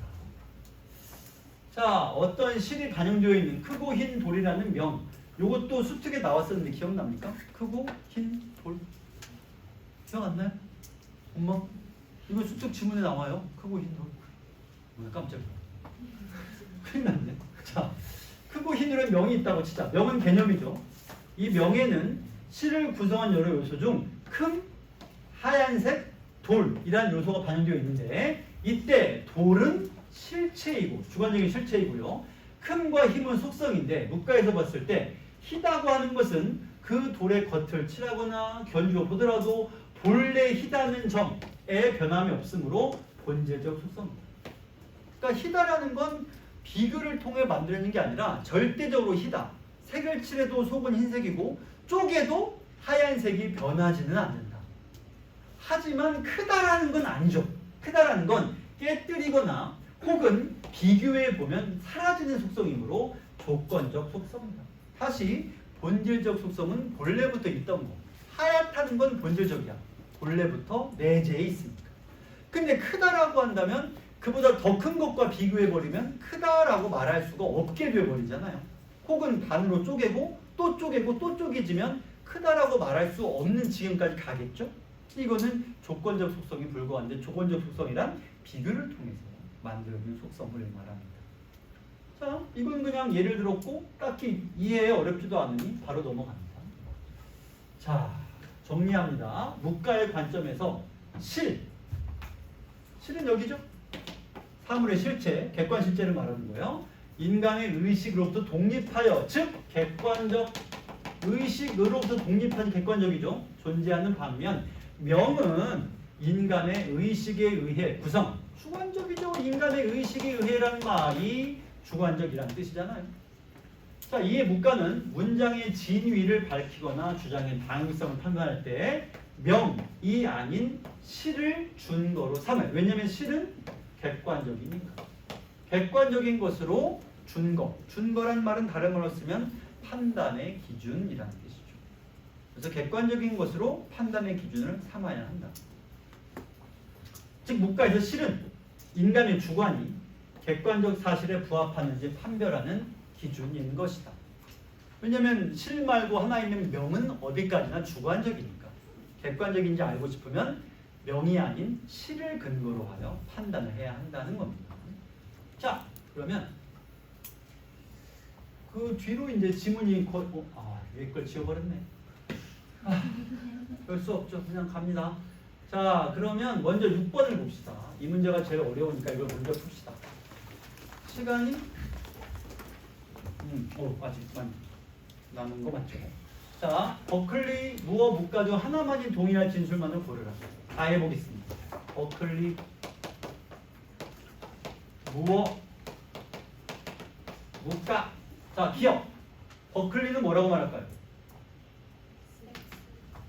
자, 어떤 실이 반영되어 있는 크고 흰 돌이라는 명, 요것도 수특에 나왔었는데 기억납니까? 크고 흰 돌. 기억 안 나요? 엄마? 이거 수특 지문에 나와요. 크고 흰 돌. 오늘 깜짝이야. 큰일 났네. 자, 크고 흰으로 명이 있다고 치자. 명은 개념이죠. 이 명에는 실을 구성한 여러 요소 중 큰, 하얀색, 돌이라는 요소가 반영되어 있는데, 이때 돌은 실체이고 주관적인 실체이고요. 큼과 힘은 속성인데, 문과에서 봤을 때 희다고 하는 것은 그 돌의 겉을 칠하거나 견주어 보더라도 본래 희다는 점에 변함이 없으므로 본질적 속성입니다. 그러니까 희다라는 건 비교를 통해 만들어지는 게 아니라 절대적으로 희다. 색을 칠해도 속은 흰색이고 쪼개도 하얀색이 변하지는 않는다. 하지만 크다라는 건 아니죠. 크다라는 건 깨뜨리거나 혹은 비교해 보면 사라지는 속성이므로 조건적 속성이다. 다시 본질적 속성은 본래부터 있던 거. 하얗다는 건 본질적이야. 본래부터 내재해 있으니까. 근데 크다라고 한다면 그보다 더 큰 것과 비교해 버리면 크다라고 말할 수가 없게 되어 버리잖아요. 혹은 반으로 쪼개고 또 쪼개고 또 쪼개지면 크다라고 말할 수 없는 지경까지 가겠죠. 이거는 조건적 속성이 불과한데, 조건적 속성이란 비교를 통해서 만들어진 속성을 말합니다. 자, 이건 그냥 예를 들었고 딱히 이해에 어렵지도 않으니 바로 넘어갑니다. 자, 정리합니다. 문과의 관점에서 실은 여기죠. 사물의 실체, 객관 실체를 말하는 거예요. 인간의 의식으로부터 독립하여, 즉 객관적 의식으로부터 독립한 객관적이죠. 존재하는 반면 명은 인간의 의식에 의해 구성, 주관적이죠. 인간의 의식에 의해라는 말이 주관적이라는 뜻이잖아요. 자, 이에 문과는 문장의 진위를 밝히거나 주장의 당위성을 판단할 때 명이 아닌 실을 준거로 삼아요. 왜냐하면 실은 객관적이니까. 객관적인 것으로 준거. 준거란 말은 다른 말로 쓰면 판단의 기준이라는 뜻이죠. 그래서 객관적인 것으로 판단의 기준을 삼아야 한다. 즉 문과에서 실은 인간의 주관이 객관적 사실에 부합하는지 판별하는 기준인 것이다. 왜냐하면 실 말고 하나 있는 명은 어디까지나 주관적이니까 객관적인지 알고 싶으면 명이 아닌 실을 근거로 하여 판단을 해야 한다는 겁니다. 자, 그러면 그 뒤로 이제 지문이 위에 걸 지워버렸네. 별 수 없죠. 그냥 갑니다. 자, 그러면 먼저 6번을 봅시다. 이 문제가 제일 어려우니까 이걸 먼저 풉시다. 시간이 아직 남은 거 맞죠? 자, 버클리 무어 문과 중 하나만이 동일한 진술만을 고르라. 다 해보겠습니다. 버클리 무어 문과. 자, 기억. 버클리는 뭐라고 말할까요?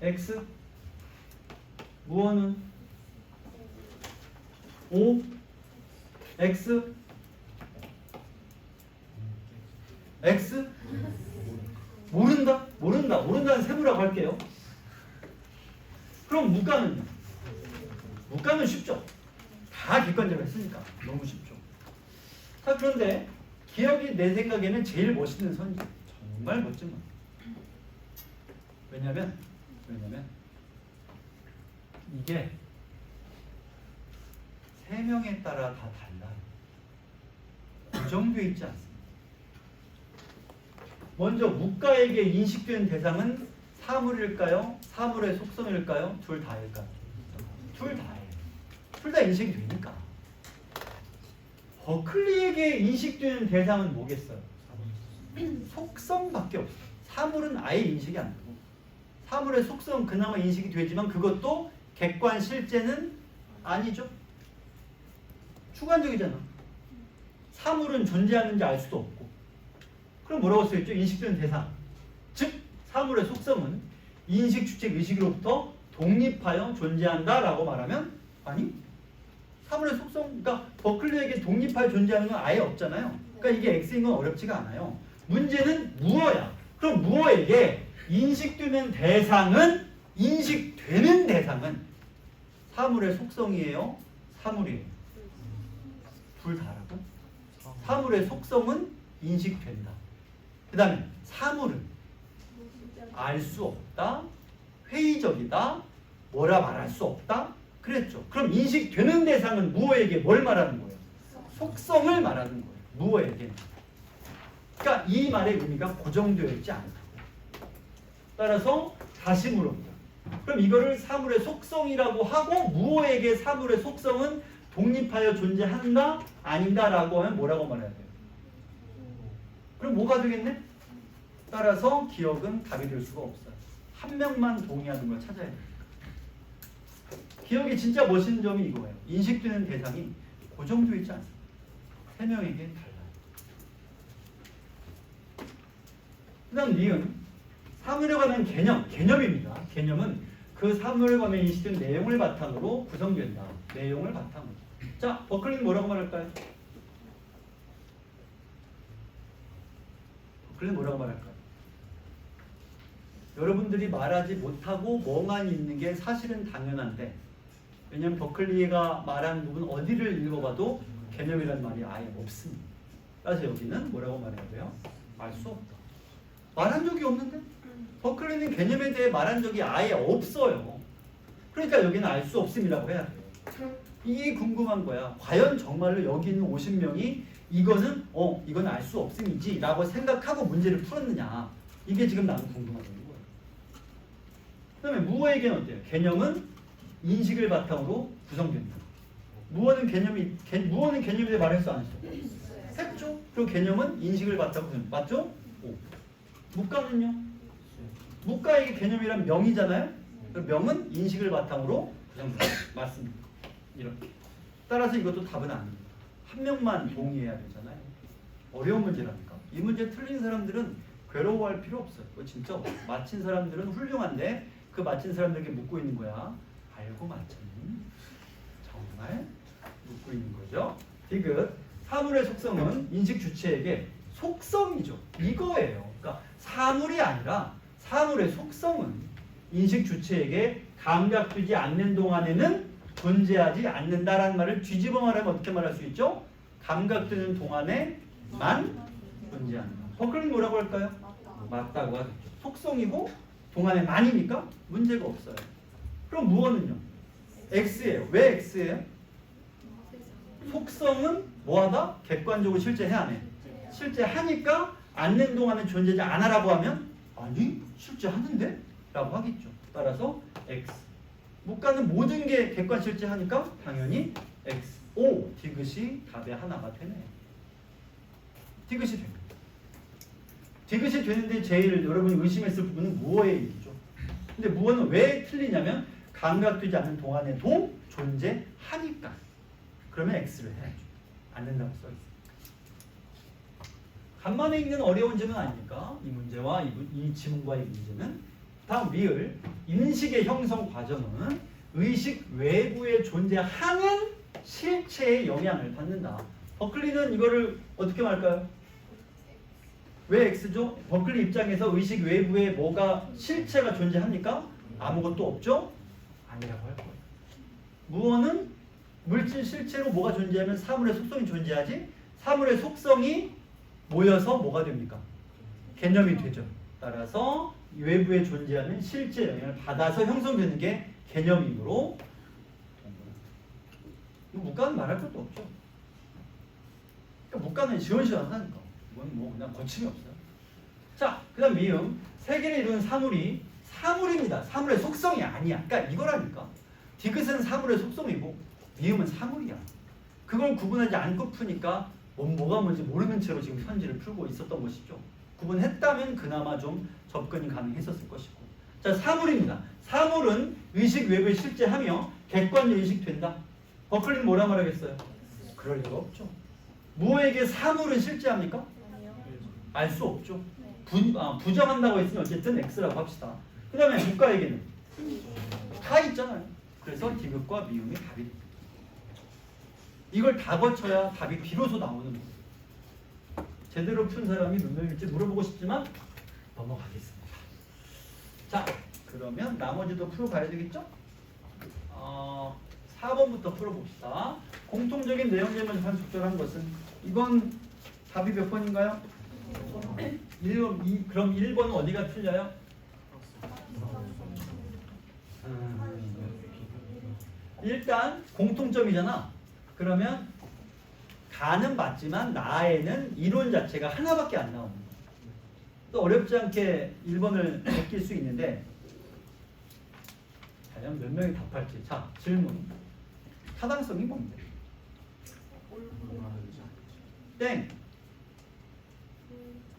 X. 무어는 O. X. X. 모른다는 세부라고 할게요. 그럼 문과는요? 문과는 쉽죠. 다 객관적으로 했으니까 너무 쉽죠. 자, 그런데 기억이 내 생각에는 제일 멋있는 선이죠. 정말 멋진 건. 왜냐면 이게 세 명에 따라 다 달라요. 고정되어 있지 않습니다. 먼저 문과에게 인식되는 대상은 사물일까요? 사물의 속성일까요? 둘 다일까요? 둘 다예요. 둘 다 인식이 되니까. 버클리에게 인식되는 대상은 뭐겠어요? 속성밖에 없어요. 사물은 아예 인식이 안 되고 사물의 속성은 그나마 인식이 되지만 그것도 객관 실제는 아니죠. 주관적이잖아. 사물은 존재하는지 알 수도 없고. 그럼 뭐라고 써있죠? 인식되는 대상. 즉 사물의 속성은 인식, 주체, 의식으로부터 독립하여 존재한다라고 말하면 아니 사물의 속성, 그러니까 버클리에게 독립하여 존재하는 건 아예 없잖아요. 그러니까 이게 X인 건 어렵지가 않아요. 문제는 무어야. 그럼 무어에게 인식되는 대상은 사물의 속성이에요? 사물이에요? 둘 다라고? 사물의 속성은 인식된다. 그 다음에 사물은 알 수 없다, 회의적이다, 뭐라 말할 수 없다 그랬죠. 그럼 인식되는 대상은 무어에게 뭘 말하는 거예요? 속성을 말하는 거예요. 무어에게. 그러니까 이 말의 의미가 고정되어 있지 않다고. 따라서 다시 물어봅니다. 그럼 이거를 사물의 속성이라고 하고 무어에게 사물의 속성은 독립하여 존재한다? 아닌가? 라고 하면 뭐라고 말해야 돼요? 그럼 뭐가 되겠네? 따라서 기억은 답이 될 수가 없어요. 한 명만 동의하는 걸 찾아야 돼요. 기억이 진짜 멋있는 점이 이거예요. 인식되는 대상이 고정되어 있지 않습니다. 세 명에게 달라요. 그 다음 니은 사물에 관한 개념입니다. 개념은 그 사물에 관한 인식된 내용을 바탕으로 구성된다. 내용을 바탕으로. 자, 버클리는 뭐라고 말할까요? 버클리는 뭐라고 말할까요? 여러분들이 말하지 못하고 멍하니 있는 게 사실은 당연한데 왜냐하면 버클리가 말한 부분 어디를 읽어봐도 개념이라는 말이 아예 없습니다. 따라서 여기는 뭐라고 말해야 돼요? 알 수 없다. 말한 적이 없는데? 버클리는 개념에 대해 말한 적이 아예 없어요. 그러니까 여기는 알 수 없음이라고 해야 돼요. 이게 궁금한 거야. 과연 정말로 여기 있는 50명이 이거는 이건 알 수 없음이지 라고 생각하고 문제를 풀었느냐. 이게 지금 나는 궁금하다는 거예요. 그 다음에 무어에게는 어때요? 개념은 인식을 바탕으로 구성된다. 무어는 개념에 대해 말했어 안 했어? 했죠. 그리고 개념은 인식을 바탕으로 구성된다. 맞죠? 무가는요? 무가에게 개념이란 명이잖아요. 명은 인식을 바탕으로 구성된다. 맞습니다. 이렇게. 따라서 이것도 답은 아닙니다. 한 명만 동의해야 되잖아요. 어려운 문제라니까. 이 문제 틀린 사람들은 괴로워할 필요 없어요. 그거 진짜 어려워요. 맞힌 사람들은 훌륭한데 그 맞힌 사람들에게 묻고 있는 거야. 알고 맞췄니? 정말 묻고 있는 거죠. 디귿. 사물의 속성은 인식 주체에게 속성이죠. 이거예요. 그러니까 사물이 아니라 사물의 속성은 인식 주체에게 감각되지 않는 동안에는 존재하지 않는다라는 말을 뒤집어 말하면 어떻게 말할 수 있죠? 감각되는 동안에만 존재한다. 버클린 뭐라고 할까요? 맞다고 하겠죠. 속성이고 동안에만이니까 문제가 없어요. 그럼 무어는요? X예요. 왜 X예요? 속성은 뭐하다? 객관적으로 실제해야 하네. 실제하니까 않는 동안에 존재하지 않아라고 하면 아니 실제하는데? 라고 하겠죠. 따라서 X. 무가는 모든 게 객관 실제하니까 당연히 X. 오! 디귿이 답의 하나가 되네요. 디귿이 됩니다. 디귿이 되는데 제일 여러분이 의심했을 부분은 무어의 얘기죠. 근데 무어는 왜 틀리냐면 감각되지 않는 동안에도 존재하니까. 그러면 X를 해야죠. 않는다고 써있어요. 간만에 읽는 어려운 질문 아닙니까? 이 문제와 이 지문과의 문제는. 다음 리을. 인식의 형성 과정은 의식 외부에 존재하는 실체의 영향을 받는다. 버클리는 이거를 어떻게 말할까요? 왜 X죠? 버클리 입장에서 의식 외부에 뭐가 실체가 존재합니까? 아무것도 없죠? 아니라고 할 거예요. 무어는 물질 실체로 뭐가 존재하면 사물의 속성이 존재하지 사물의 속성이 모여서 뭐가 됩니까? 개념이 되죠. 따라서 외부에 존재하는 실제 영향을 받아서 형성되는 게 개념이므로 무가는 말할 것도 없죠. 그러니까 무가는 시원시원하니까 뭐 그냥 거침이 없어요. 자, 그 다음 미음. 세계를 이루는 사물이 사물입니다. 사물의 속성이 아니야. 그러니까 이거라니까. 디귿은 사물의 속성이고 미음은 사물이야. 그걸 구분하지 않고 푸니까 뭐가 뭔지 모르는 채로 지금 편지를 풀고 있었던 것이죠. 구분했다면 그나마 좀 접근이 가능했었을 것이고. 자, 사물입니다. 사물은 의식 외부에 실제하며 객관적 인식된다. 버클리는 뭐라 말하겠어요? 그럴 리가 없죠. 무어에게 사물은 실제합니까? 알 수 없죠. 부정한다고 했으니 어쨌든 X라고 합시다. 그 다음에 무가에게는 다 있잖아요. 그래서 디귿과 미음이 답이 됩니다. 이걸 다 거쳐야 답이 비로소 나오는 거예요. 제대로 푼 사람이 몇 명일지 물어보고 싶지만 넘어가겠습니다. 자, 그러면 나머지도 풀어봐야 되겠죠? 4번부터 풀어봅시다. 공통적인 내용들만 적절한 것은 이건 답이 몇 번인가요? 1번, 그럼 1번은 어디가 틀려요? 일단 공통점이잖아. 그러면 가는 맞지만 나에는 이론 자체가 하나밖에 안 나옵니다. 또 어렵지 않게 1번을 느낄 수 있는데 과연 몇 명이 답할지. 자, 질문. 타당성이 뭔데? 땡.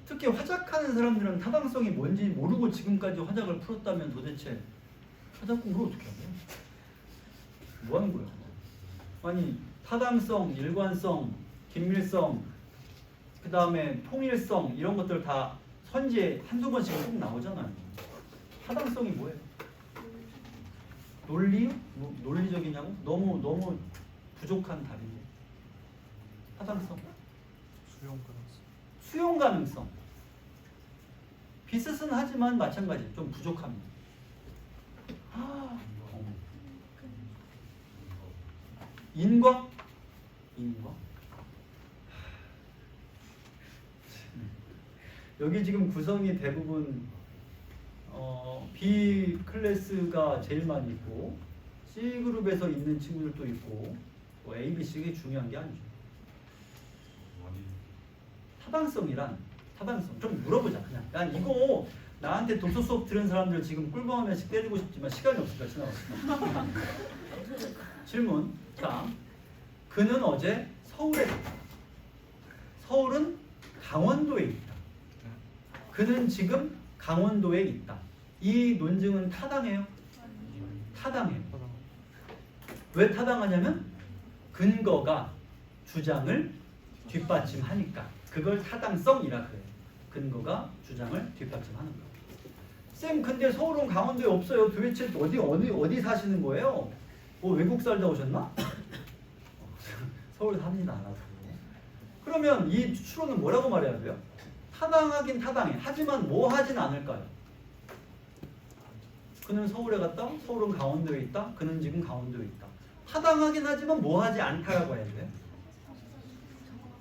특히 화작하는 사람들은 타당성이 뭔지 모르고 지금까지 화작을 풀었다면 도대체 화작 공부를 어떻게 하냐? 뭐 하는 거야? 아니, 타당성, 일관성, 긴밀성, 그 다음에 통일성 이런 것들 다 선지에 한두 번씩 꼭 나오잖아요. 타당성이 뭐예요? 논리? 뭐 논리적이냐고? 너무 부족한 답인데. 타당성. 수용 가능성. 비슷은 하지만 마찬가지 좀 부족합니다. 인과? 여기 지금 구성이 대부분 B 클래스가 제일 많이 있고 C 그룹에서 있는 친구들도 있고 A, B, C가 중요한 게 아니죠. 타당성 좀 물어보자. 그냥 난 이거 나한테 독서 수업 들은 사람들 지금 꿀밤 한 번씩 때리고 싶지만 시간이 없으니까 지나갔습니다. 질문. 자, 그는 어제 서울에 있다. 서울은 강원도에 있다. 그는 지금 강원도에 있다. 이 논증은 타당해요? 타당해요. 왜 타당하냐면 근거가 주장을 뒷받침하니까. 그걸 타당성이라 그래요. 근거가 주장을 뒷받침하는 거. 쌤, 근데 서울은 강원도에 없어요. 도대체 어디 사시는 거예요? 뭐 외국 살다 오셨나? 서울 삽니다. 나도. 그러면 이 추론은 뭐라고 말해야 돼요? 타당하긴 타당해. 하지만 뭐 하진 않을까요? 그는 서울에 갔다. 서울은 강원도에 있다. 그는 지금 강원도에 있다. 타당하긴 하지만 뭐 하지 않다라고 해야 돼요?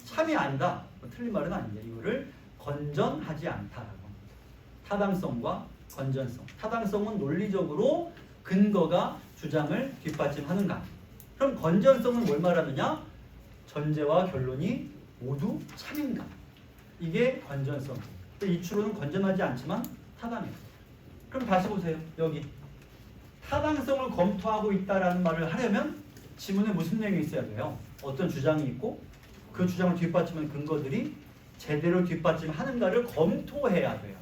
참이 아니다. 틀린 말은 아니에요. 이거를 건전하지 않다라고. 타당성과 건전성. 타당성은 논리적으로 근거가 주장을 뒷받침하는가. 그럼 건전성은 뭘 말하느냐? 전제와 결론이 모두 참인가. 이게 건전성. 이 추론은 건전하지 않지만 타당해요. 그럼 다시 보세요. 여기 타당성을 검토하고 있다라는 말을 하려면 지문에 무슨 내용이 있어야 돼요? 어떤 주장이 있고 그 주장을 뒷받침하는 근거들이 제대로 뒷받침하는가를 검토해야 돼요.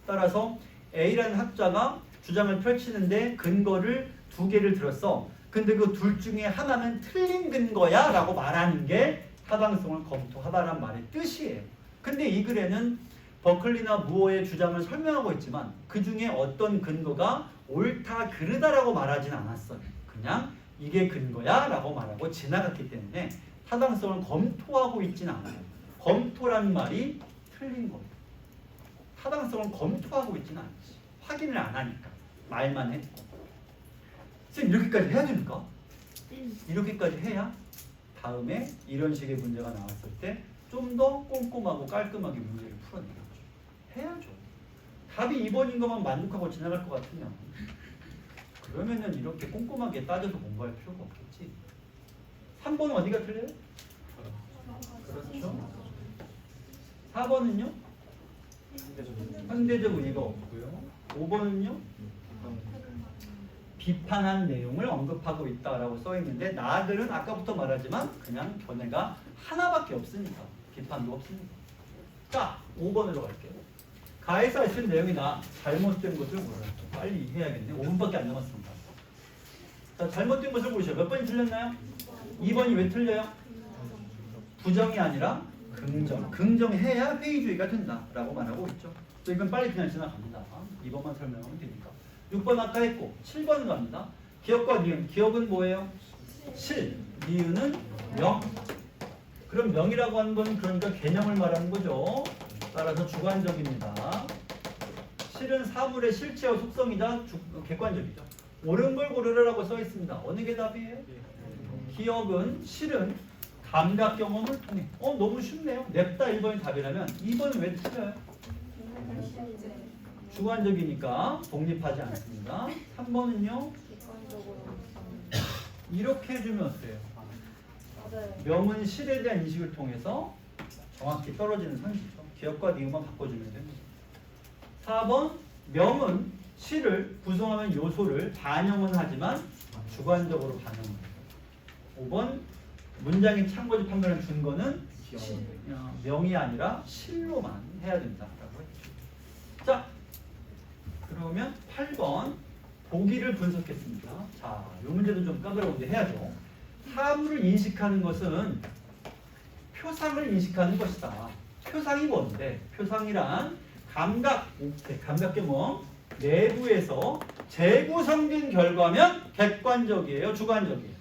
따라서 A라는 학자가 주장을 펼치는데 근거를 2개를 들었어. 근데 그 둘 중에 하나는 틀린 근거야 라고 말하는 게 타당성을 검토하다라는 말의 뜻이에요. 근데 이 글에는 버클리나 무어의 주장을 설명하고 있지만 그 중에 어떤 근거가 옳다 그르다라고 말하진 않았어요. 그냥 이게 근거야 라고 말하고 지나갔기 때문에 타당성을 검토하고 있진 않아요. 검토라는 말이 틀린 거예요. 타당성을 검토하고 있진 않지. 확인을 안 하니까. 말만 해. 선생님 이렇게까지 해야 됩니까? 이렇게까지 해야 다음에 이런 식의 문제가 나왔을 때 좀 더 꼼꼼하고 깔끔하게 문제를 풀어내겠죠. 해야죠. 답이 2번인 것만 만족하고 지나갈 것 같으면 그러면은 이렇게 꼼꼼하게 따져서 공부할 필요가 없겠지. 3번은 어디가 틀려요? 그렇죠. 4번은요? 현대적 의의가 없고요. 5번은요? 비판한 내용을 언급하고 있다라고 써 있는데 나글은 아까부터 말하지만 그냥 견해가 하나밖에 없으니까 비판도 없으니까. 자, 5번으로 갈게요. 가에서 할 수 있는 내용이나 잘못된 것을 몰라요. 빨리 해야겠네. 5분밖에 안 남았습니다. 자, 잘못된 것을 보시죠. 몇 번이 틀렸나요? 2번이 왜 틀려요? 부정이 아니라 긍정. 긍정해야 회의주의가 된다라고 말하고 있죠. 또 이건 빨리 그냥 지나갑니다. 2번만 설명하면 되니까. 6번 아까 했고 7번 갑니다. 기억과 니은. 기억은 뭐예요? 실. 니은은 명. 그럼 명이라고 하는 건 그러니까 개념을 말하는 거죠. 따라서 주관적입니다. 실은 사물의 실체와 속성이자 객관적이죠. 옳은 걸 고르라고 써 있습니다. 어느 게 답이에요? 기억은 실은 감각 경험을 통해. 너무 쉽네요. 냅다 1번이 답이라면 2번은 왜 틀려요? 주관적이니까 독립하지 않습니다. 3번은요? 이렇게 해주면 어때요? 명은 실에 대한 인식을 통해서 정확히 떨어지는 선지죠. 기억과 니은만 바꿔주면 됩니다. 4번 명은 실을 구성하는 요소를 반영은 하지만 주관적으로 반영합니다. 5번 문장의 참고적 판별을 준 거는 명이 아니라 실로만 해야 된다라고 했죠. 자, 그러면 8번 보기를 분석했습니다. 자, 이 문제도 좀 까다로운데 해야죠. 사물을 인식하는 것은 표상을 인식하는 것이다. 표상이 뭔데? 표상이란 감각 경험 내부에서 재구성된 결과면 객관적이에요, 주관적이에요?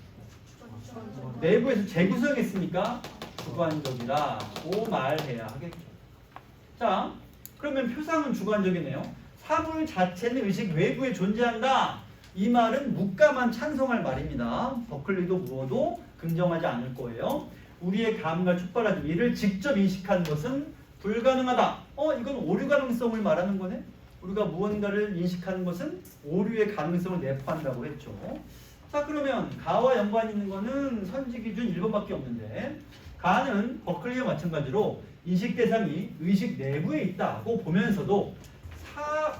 내부에서 재구성했으니까 주관적이라고 말해야 하겠죠. 자, 그러면 표상은 주관적이네요. 사물 자체는 의식 외부에 존재한다. 이 말은 묵가만 찬성할 말입니다. 버클리도 무어도 긍정하지 않을 거예요. 우리의 감각을 촉발하지 이를 직접 인식하는 것은 불가능하다. 이건 오류 가능성을 말하는 거네. 우리가 무언가를 인식하는 것은 오류의 가능성을 내포한다고 했죠. 자, 그러면 가와 연관 있는 거는 선지 기준 1번밖에 없는데 가는 버클리와 마찬가지로 인식 대상이 의식 내부에 있다고 보면서도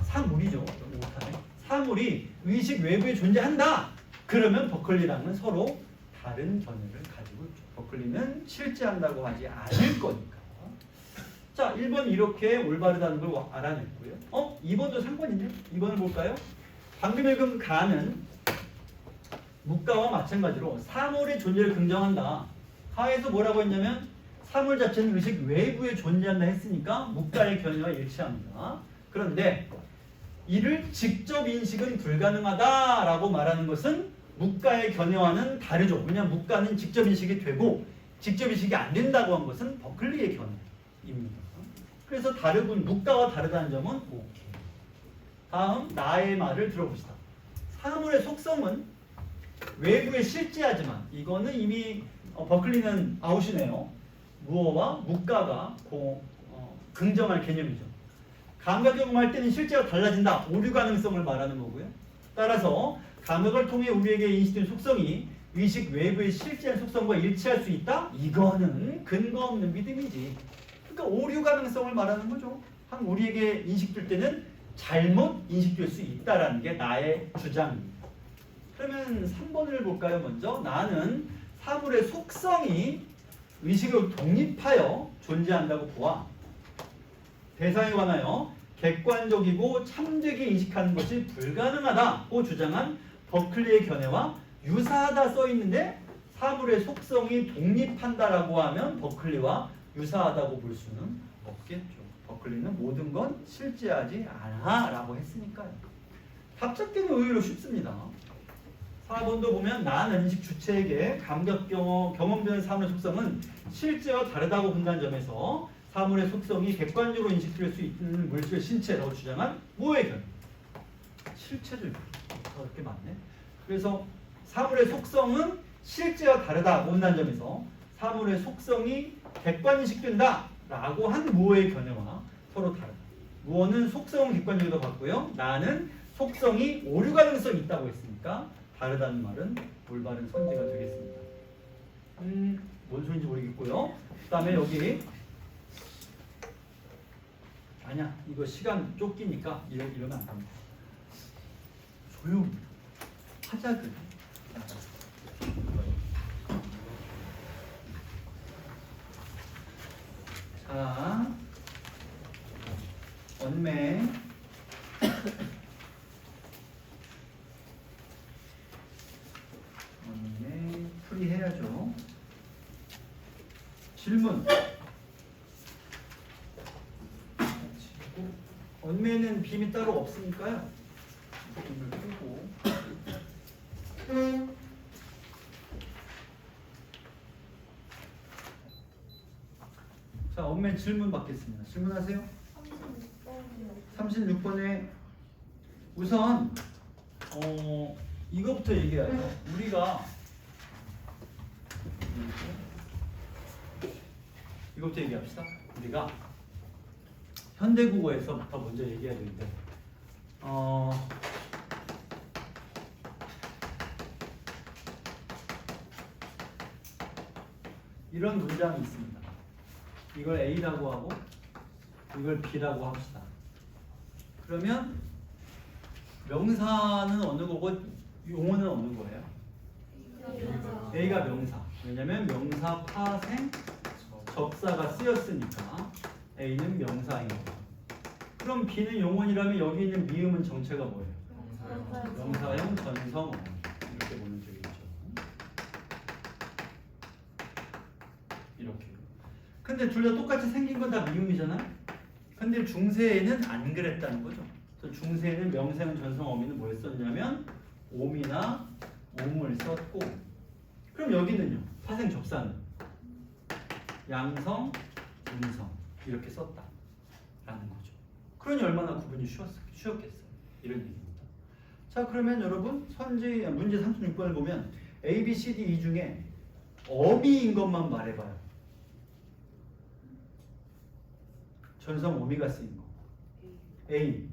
사물이죠. 사물이 의식 외부에 존재한다. 그러면 버클리랑은 서로 다른 견해를 가지고 있죠. 버클리는 실제한다고 하지 않을 거니까. 자, 1번 이렇게 올바르다는 걸 알아냈고요. 2번도 상관이네요. 2번을 볼까요? 방금 읽은 가는 묵가와 마찬가지로 사물의 존재를 긍정한다. 하에서 뭐라고 했냐면 사물 자체는 의식 외부에 존재한다 했으니까 묵가의 견해와 일치합니다. 그런데 이를 직접 인식은 불가능하다라고 말하는 것은 묵가의 견해와는 다르죠. 왜냐하면 묵가는 직접 인식이 되고 직접 인식이 안 된다고 한 것은 버클리의 견해입니다. 그래서 다르군 묵가와 다르다는 점은 오케이. 다음 나의 말을 들어봅시다. 사물의 속성은 외부에 실제하지만 이거는 이미 버클리는 아웃이네요. 무어와 묵가가 긍정할 개념이죠. 감각 경험할 때는 실제와 달라진다. 오류 가능성을 말하는 거고요. 따라서 감각을 통해 우리에게 인식된 속성이 의식 외부의 실제한 속성과 일치할 수 있다? 이거는 근거 없는 믿음이지. 그러니까 오류 가능성을 말하는 거죠. 우리에게 인식될 때는 잘못 인식될 수 있다라는 게 나의 주장입니다. 그러면 3번을 볼까요? 먼저 나는 사물의 속성이 의식으로 독립하여 존재한다고 보아 대상에 관하여 객관적이고 참되게 인식하는 것이 불가능하다고 주장한 버클리의 견해와 유사하다 써있는데 사물의 속성이 독립한다라고 하면 버클리와 유사하다고 볼 수는 없겠죠. 버클리는 모든 건 실제하지 않아 라고 했으니까요. 답작되는 의외로 쉽습니다. 4번도 보면 나는 인식 주체에게 감각 경험되는 사물의 속성은 실제와 다르다고 본다는 점에서 사물의 속성이 객관적으로 인식될 수 있는 물질 신체라고 주장한 무어의 견해. 실체죠. 이렇게 맞네. 그래서 사물의 속성은 실제와 다르다고 본다는 점에서 사물의 속성이 객관 인식된다 라고 한 무어의 견해와 서로 다르다. 무어는 속성은 객관적이라고 봤고요. 나는 속성이 오류 가능성이 있다고 했으니까 다르다는 말은 올바른 선지가 되겠습니다. 뭔 소리인지 모르겠고요. 그 다음에 여기 아니야 이거 시간 쫓기니까 이러면 안 됩니다. 조용히 하자고. 자, 언매 풀이해야죠. 질문. 언매는 빔이 따로 없으니까요. 빔을 끄고. 자, 언매 질문 받겠습니다. 질문하세요. 36번에 우선 이거부터 얘기해야죠. 우리가 이것부터 얘기합시다. 우리가 현대국어에서부터 먼저 얘기해야 되는데 이런 문장이 있습니다. 이걸 A라고 하고 이걸 B라고 합시다. 그러면 명사는 어느 거고 용어는 어느 거예요? A가 명사. 왜냐면 명사 파생 접사가 쓰였으니까 A는 명사인 거고. 그럼 B는 용언이라면 여기 있는 미음은 정체가 뭐예요? 명사형 전성어. 이렇게 보면 되겠죠. 이렇게. 근데 둘 다 똑같이 생긴 건 다 미음이잖아요. 근데 중세에는 안 그랬다는 거죠. 그래서 중세에는 명사형 전성어미는 뭘 썼냐면 옴이나 옴을 썼고, 그럼 여기는요? 파생 접사는 양성, 음성 이렇게 썼다라는 거죠. 그러니 얼마나 구분이 쉬웠겠어요. 이런 얘기입니다. 자, 그러면 여러분 문제 36번을 보면 A, B, C, D 이 중에 어미인 것만 말해봐요. 전성 어미가 쓰인 거. A,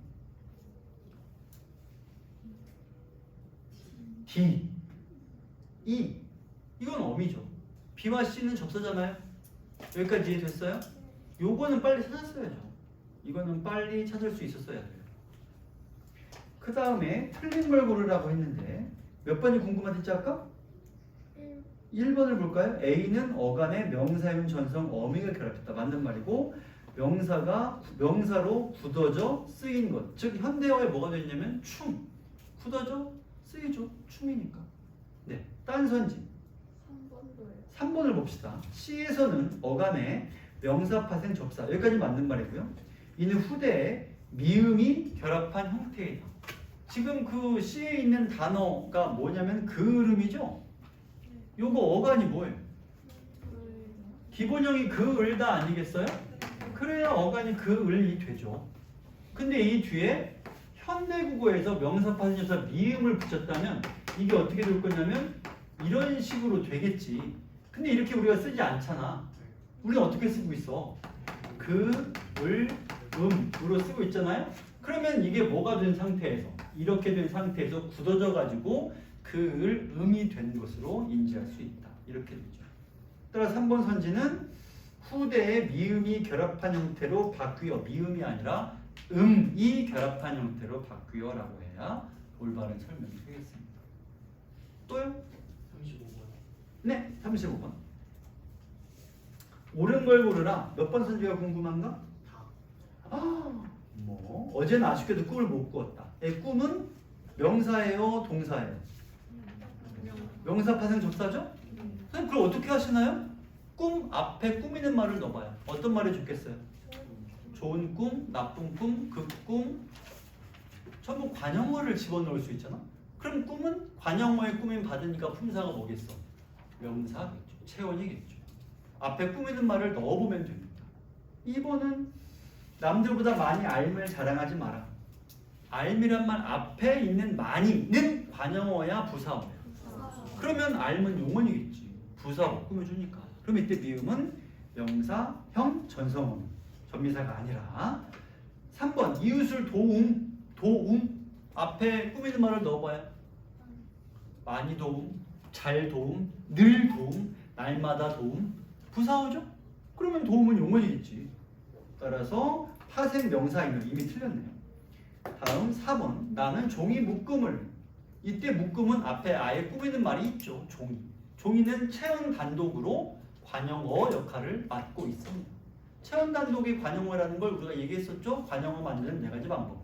D, E 이건 어미죠. B와 C는 접사잖아요. 여기까지 이해됐어요? 요거는 빨리 찾았어야죠. 이거는 빨리 찾을 수 있었어야 돼요. 그 다음에 틀린 걸 고르라고 했는데 몇 번이 궁금하댔지 아까? 1번을 볼까요? A는 어간의 명사형 전성 어미가 결합했다. 맞는 말이고 명사가 명사로 굳어져 쓰인 것. 즉 현대어에 뭐가 되냐면 춤. 굳어져 쓰이죠. 춤이니까. 네. 딴선지. 3번도요. 3번을 봅시다. C에서는 어간의 명사 파생 접사. 여기까지 맞는 말이고요. 이는 후대에 미음이 결합한 형태이다. 지금 그 C에 있는 단어가 뭐냐면 그을음이죠. 요거 어간이 뭐예요? 기본형이 그을다 아니겠어요? 그래야 어간이 그을이 되죠. 근데 이 뒤에 현대국어에서 명사 파생 접사 미음을 붙였다면 이게 어떻게 될 거냐면 이런 식으로 되겠지. 근데 이렇게 우리가 쓰지 않잖아. 우리는 어떻게 쓰고 있어? 그, 을, 음으로 쓰고 있잖아요. 그러면 이게 뭐가 된 상태에서 이렇게 된 상태에서 굳어져 가지고 그, 을, 음이 된 것으로 인지할 수 있다. 이렇게 되죠. 따라 3번 선지는 후대에 미음이 결합한 형태로 바뀌어 미음이 아니라 음이 결합한 형태로 바뀌어라고 해야 올바른 설명이 되겠습니다. 또요? 35번. 네, 35번. 옳은 걸 고르라. 몇 번 선지가 궁금한가? 뭐 어제는 아쉽게도 꿈을 못 꾸었다. 꿈은 명사예요, 동사예요? 명사 파생 접사죠? 선생님 그걸 어떻게 하시나요? 꿈 앞에 꾸미는 말을 넣어봐요. 어떤 말이 좋겠어요? 좋은 꿈, 나쁜 꿈, 극꿈 전부 관형어를 집어넣을 수 있잖아? 그럼 꿈은 관형어의 꾸밈 받으니까 품사가 뭐겠어? 명사겠죠. 체언이겠죠. 앞에 꾸미는 말을 넣어보면 됩니다. 2번은 남들보다 많이 알을 자랑하지 마라. 알미란 말 앞에 있는 많이는 관형어야 부사어야? 그러면 알면 용언이겠지. 부사어 꾸며주니까. 그럼 이때 미음은 명사형 전성어 전미사가 아니라 3번 이웃을 도움 앞에 꾸미는 말을 넣어봐요. 많이 도움, 잘 도움, 늘 도움, 날마다 도움 부사어죠? 그러면 도움은 용언이겠지. 따라서 파생 명사이면 이미 틀렸네요. 다음 4번 나는 종이 묶음을 이때 묶음은 앞에 아예 꾸미는 말이 있죠. 종이. 종이는 체언 단독으로 관형어 역할을 맡고 있습니다. 체언 단독이 관형어라는 걸 우리가 얘기했었죠. 관형어 만드는 4가지 방법.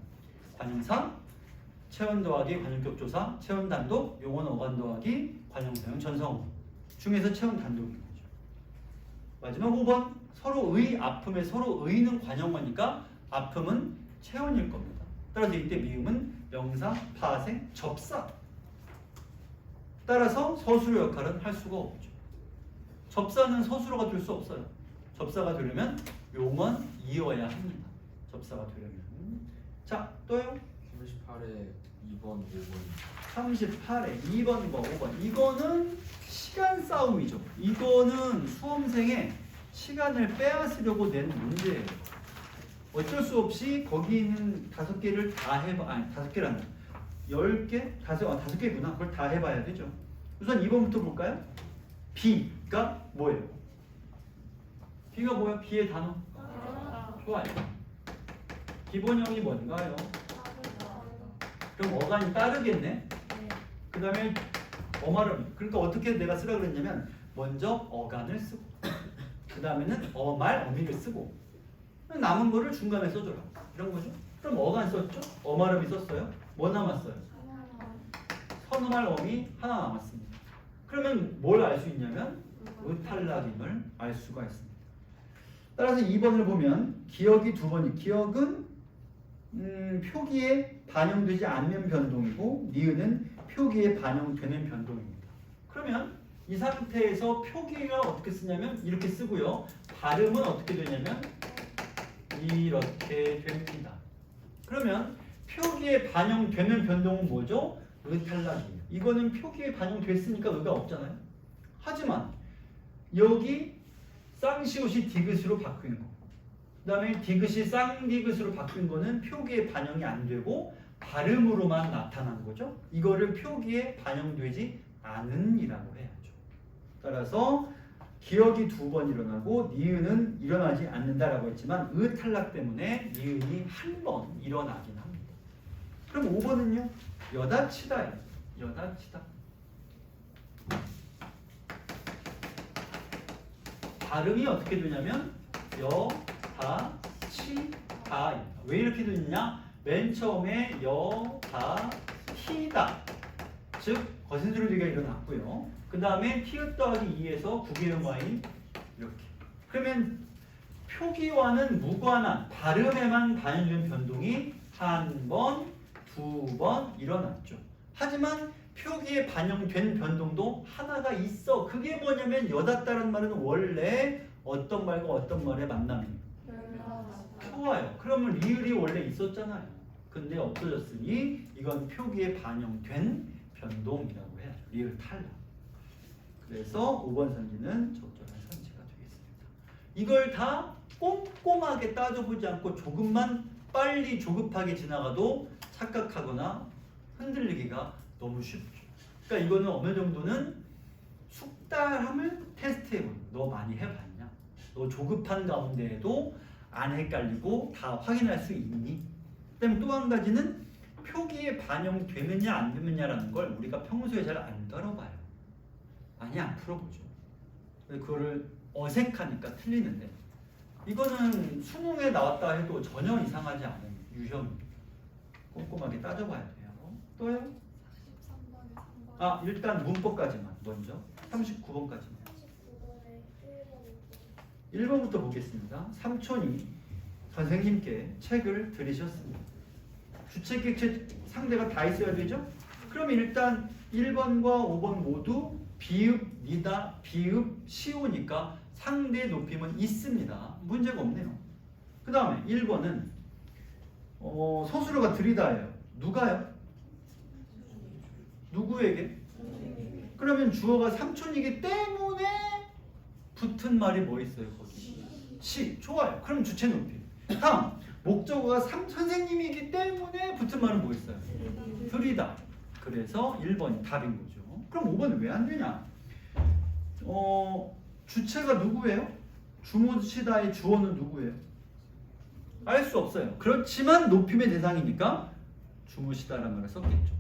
관형사, 체언 더하기 관형격 조사, 체언 단독, 용언 어간 더하기 관형사형 전성어 중에서 체언 단독인 거죠. 마지막 5번 서로의 아픔에 서로의는 관형어니까 아픔은 체언일 겁니다. 따라서 이때 미음은 명사, 파생, 접사. 따라서 서술어 역할은 할 수가 없죠. 접사는 서술어가 될 수 없어요. 접사가 되려면 용언이어야 합니다. 접사가 되려면. 자, 또요. 38에 2번, 5번. 38에 2번과 5번. 이거는 시간 싸움이죠. 이거는 수험생의 시간을 빼앗으려고 낸 문제예요. 어쩔 수 없이 거기 있는 5개를 다 해봐. 아니 5개란다. 10개? 5개구나. 그걸 다 해봐야 되죠. 우선 2번부터 볼까요? B가 뭐예요? B가 뭐야? B의 단어. 좋아요. 기본형이 뭔가요? 그럼 어간이 따르겠네. 그 다음에 어말음. 그러니까 어떻게 내가 쓰라 그랬냐면 먼저 어간을 쓰고 그 다음에는 어말, 어미를 쓰고 남은 거를 중간에 써줘라. 이런 거죠. 그럼 어간 썼죠? 어말음이 썼어요. 뭐 남았어요? 선어말 어미 하나 남았습니다. 그러면 뭘 알 수 있냐면 의탈락임을 알 수가 있습니다. 따라서 2번을 보면 기억이 2번이 기억은 표기에 반영되지 않는 변동이고 니은은 표기에 반영되는 변동입니다. 그러면 이 상태에서 표기가 어떻게 쓰냐면 이렇게 쓰고요. 발음은 어떻게 되냐면 이렇게 됩니다. 그러면 표기에 반영되는 변동은 뭐죠? 의탈락이에요. 이거는 표기에 반영됐으니까 의가 없잖아요. 하지만 여기 쌍시옷이 디귿으로 바뀌는 거. 그 다음에 디귿이 쌍디귿으로 바뀐 거는 표기에 반영이 안 되고 발음으로만 나타난 거죠. 이거를 표기에 반영되지 않은 이라고 해야죠. 따라서 기억이 2번 일어나고 니은은 일어나지 않는다라고 했지만 의 탈락 때문에 니은이 한 번 일어나긴 합니다. 그럼 5번은요? 여다치다예요. 여다치다. 발음이 어떻게 되냐면 여다치다입니다. 왜 이렇게 되느냐? 맨 처음에 여다치다, 즉 거센 소리가 일어났고요. 그 다음에 티읕 더하기 2에서 구개음화인 이렇게. 그러면 표기와는 무관한 발음에만 반전 변동이 한 번, 2번 일어났죠. 하지만 표기에 반영된 변동도 하나가 있어. 그게 뭐냐면 여닫다라는 말은 원래 어떤 말과 어떤 말의 만남이에요. 좋아요. 그러면 리을이 원래 있었잖아요. 근데 없어졌으니 이건 표기에 반영된 변동이라고 해요. 리을 탈락. 그래서 5번 선지는 적절한 선지가 되겠습니다. 이걸 다 꼼꼼하게 따져보지 않고 조금만 빨리 조급하게 지나가도 착각하거나 흔들리기가 너무 쉽죠. 그러니까 이거는 어느 정도는 숙달함을 테스트해보는. 너 많이 해봤냐? 너 조급한 가운데에도 안 헷갈리고 다 확인할 수 있니? 그다음에 또 한 가지는 표기에 반영되느냐 안 되느냐라는 걸 우리가 평소에 잘 안 다뤄봐요. 많이 안 풀어보죠. 그거를 어색하니까 틀리는데 이거는 수능에 나왔다 해도 전혀 이상하지 않은 유형입니다. 꼼꼼하게 따져봐야 돼요. 또요? 43번에 3번. 아, 일단 문법까지만 먼저 39번까지만 39번에 1번. 1번부터 보겠습니다. 삼촌이 선생님께 책을 들이셨습니다. 주체, 객체, 상대가 다 있어야 되죠? 그럼 일단 1번과 5번 모두 비읍, 니다, 비읍, 시오니까 상대 높임은 있습니다. 문제가 없네요. 그 다음에 1번은 서술어가 들이다예요. 누가요? 누구에게? 그러면 주어가 삼촌이기 때문에 붙은 말이 뭐 있어요? 거기 시. 좋아요. 그럼 주체 높임. 다음 목적어가 선생님이기 때문에 붙은 말은 뭐 있어요? 들이다. 그래서 1번이 답인 거죠. 그럼 5번은 왜 안 되냐? 주체가 누구예요? 주무시다의 주어는 누구예요? 알 수 없어요. 그렇지만 높임의 대상이니까 주무시다라는 말을 썼겠죠.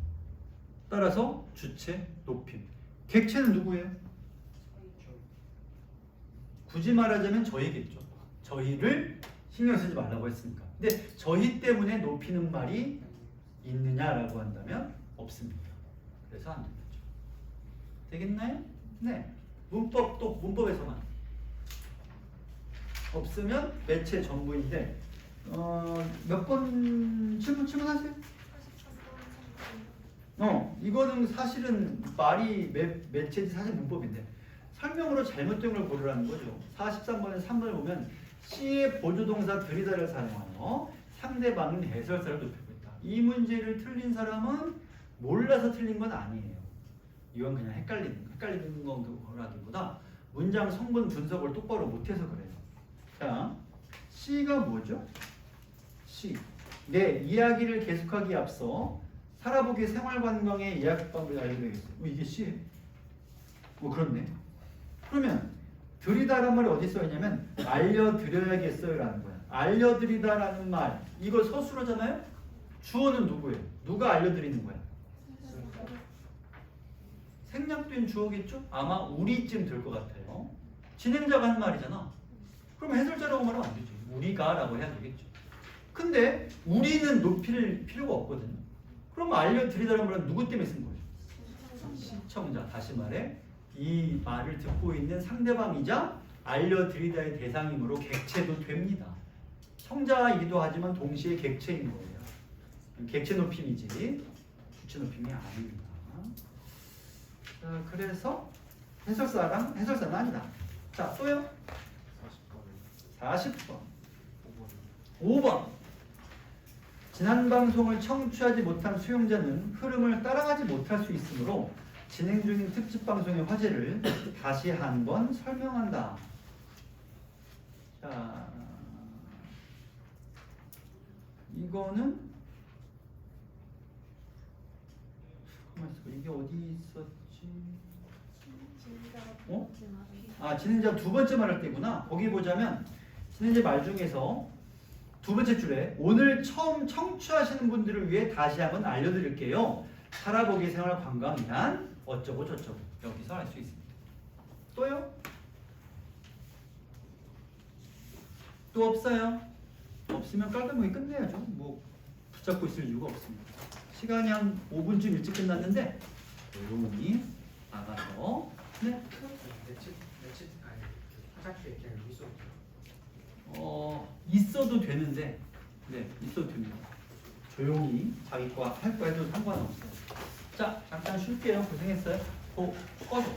따라서 주체, 높임. 객체는 누구예요? 굳이 말하자면 저희겠죠. 저희를 신경 쓰지 말라고 했으니까. 근데 저희 때문에 높이는 말이 있느냐라고 한다면 없습니다. 그래서 안 되겠죠. 되겠나요? 네. 문법도 문법에서만 없으면 매체 전부인데 몇 번 질문하세요? 43번. 이거는 사실은 말이 매체지 사실 문법인데 설명으로 잘못된 걸 고르라는 거죠. 43번에 3번을 보면 C의 보조동사 들이다를 사용하여 상대방인 해설사를 높이고 있다. 이 문제를 틀린 사람은 몰라서 틀린 건 아니에요. 이건 그냥 헷갈리는 거라기보다 문장 성분 분석을 똑바로 못해서 그래요. 자, C가 뭐죠? C. 내 이야기를 계속하기에 앞서 살아보기 생활관광의 예약 방법을 알려드리겠어요. 이게 C예요? 그렇네. 그러면 드리다라는 말이 어디 써있냐면 알려드려야겠어요 라는 거야. 알려드리다라는 말 이거 서술어잖아요? 주어는 누구예요? 누가 알려드리는 거야? 생략된 주어겠죠? 아마 우리쯤 될 것 같아요. 진행자가 한 말이잖아. 그럼 해설자라고 말하면 안 되죠. 우리가 라고 해야 되겠죠. 근데 우리는 높일 필요가 없거든요. 그럼 알려드리다라는 말은 누구 때문에 쓴 거예요? 시청자. 다시 말해 이 말을 듣고 있는 상대방이자 알려드리다의 대상이므로 객체도 됩니다. 청자이기도 하지만 동시에 객체인 거예요. 객체 높임이지 주체 높임이 아닙니다. 자, 그래서 해설사는 아니다. 자, 또요? 40번 5번 지난 방송을 청취하지 못한 수용자는 흐름을 따라가지 못할 수 있으므로 진행 중인 특집 방송의 화제를 다시 한번 설명한다. 자, 이거는 가만히 있어. 이게 어디 있었지? 어? 아, 진행자 두 번째 말할 때구나. 거기 보자면 진행자 말 중에서 두 번째 줄에 오늘 처음 청취하시는 분들을 위해 다시 한번 알려드릴게요. 살아보기 생활 관광이란 어쩌고 저쩌고 여기서 알 수 있습니다. 또요? 또 없어요? 없으면 깔끔하게 끝내야죠. 뭐 붙잡고 있을 이유가 없습니다. 시간이 한 5분쯤 일찍 끝났는데 조용히 나가서 네? 며칠 아니 화장실에 그냥 있어. 있어도 되는데 네 있어도 됩니다. 조용히 자기 거 할 거 해도 상관없어요. 자 잠깐 쉴게요. 고생했어요. 꺼져.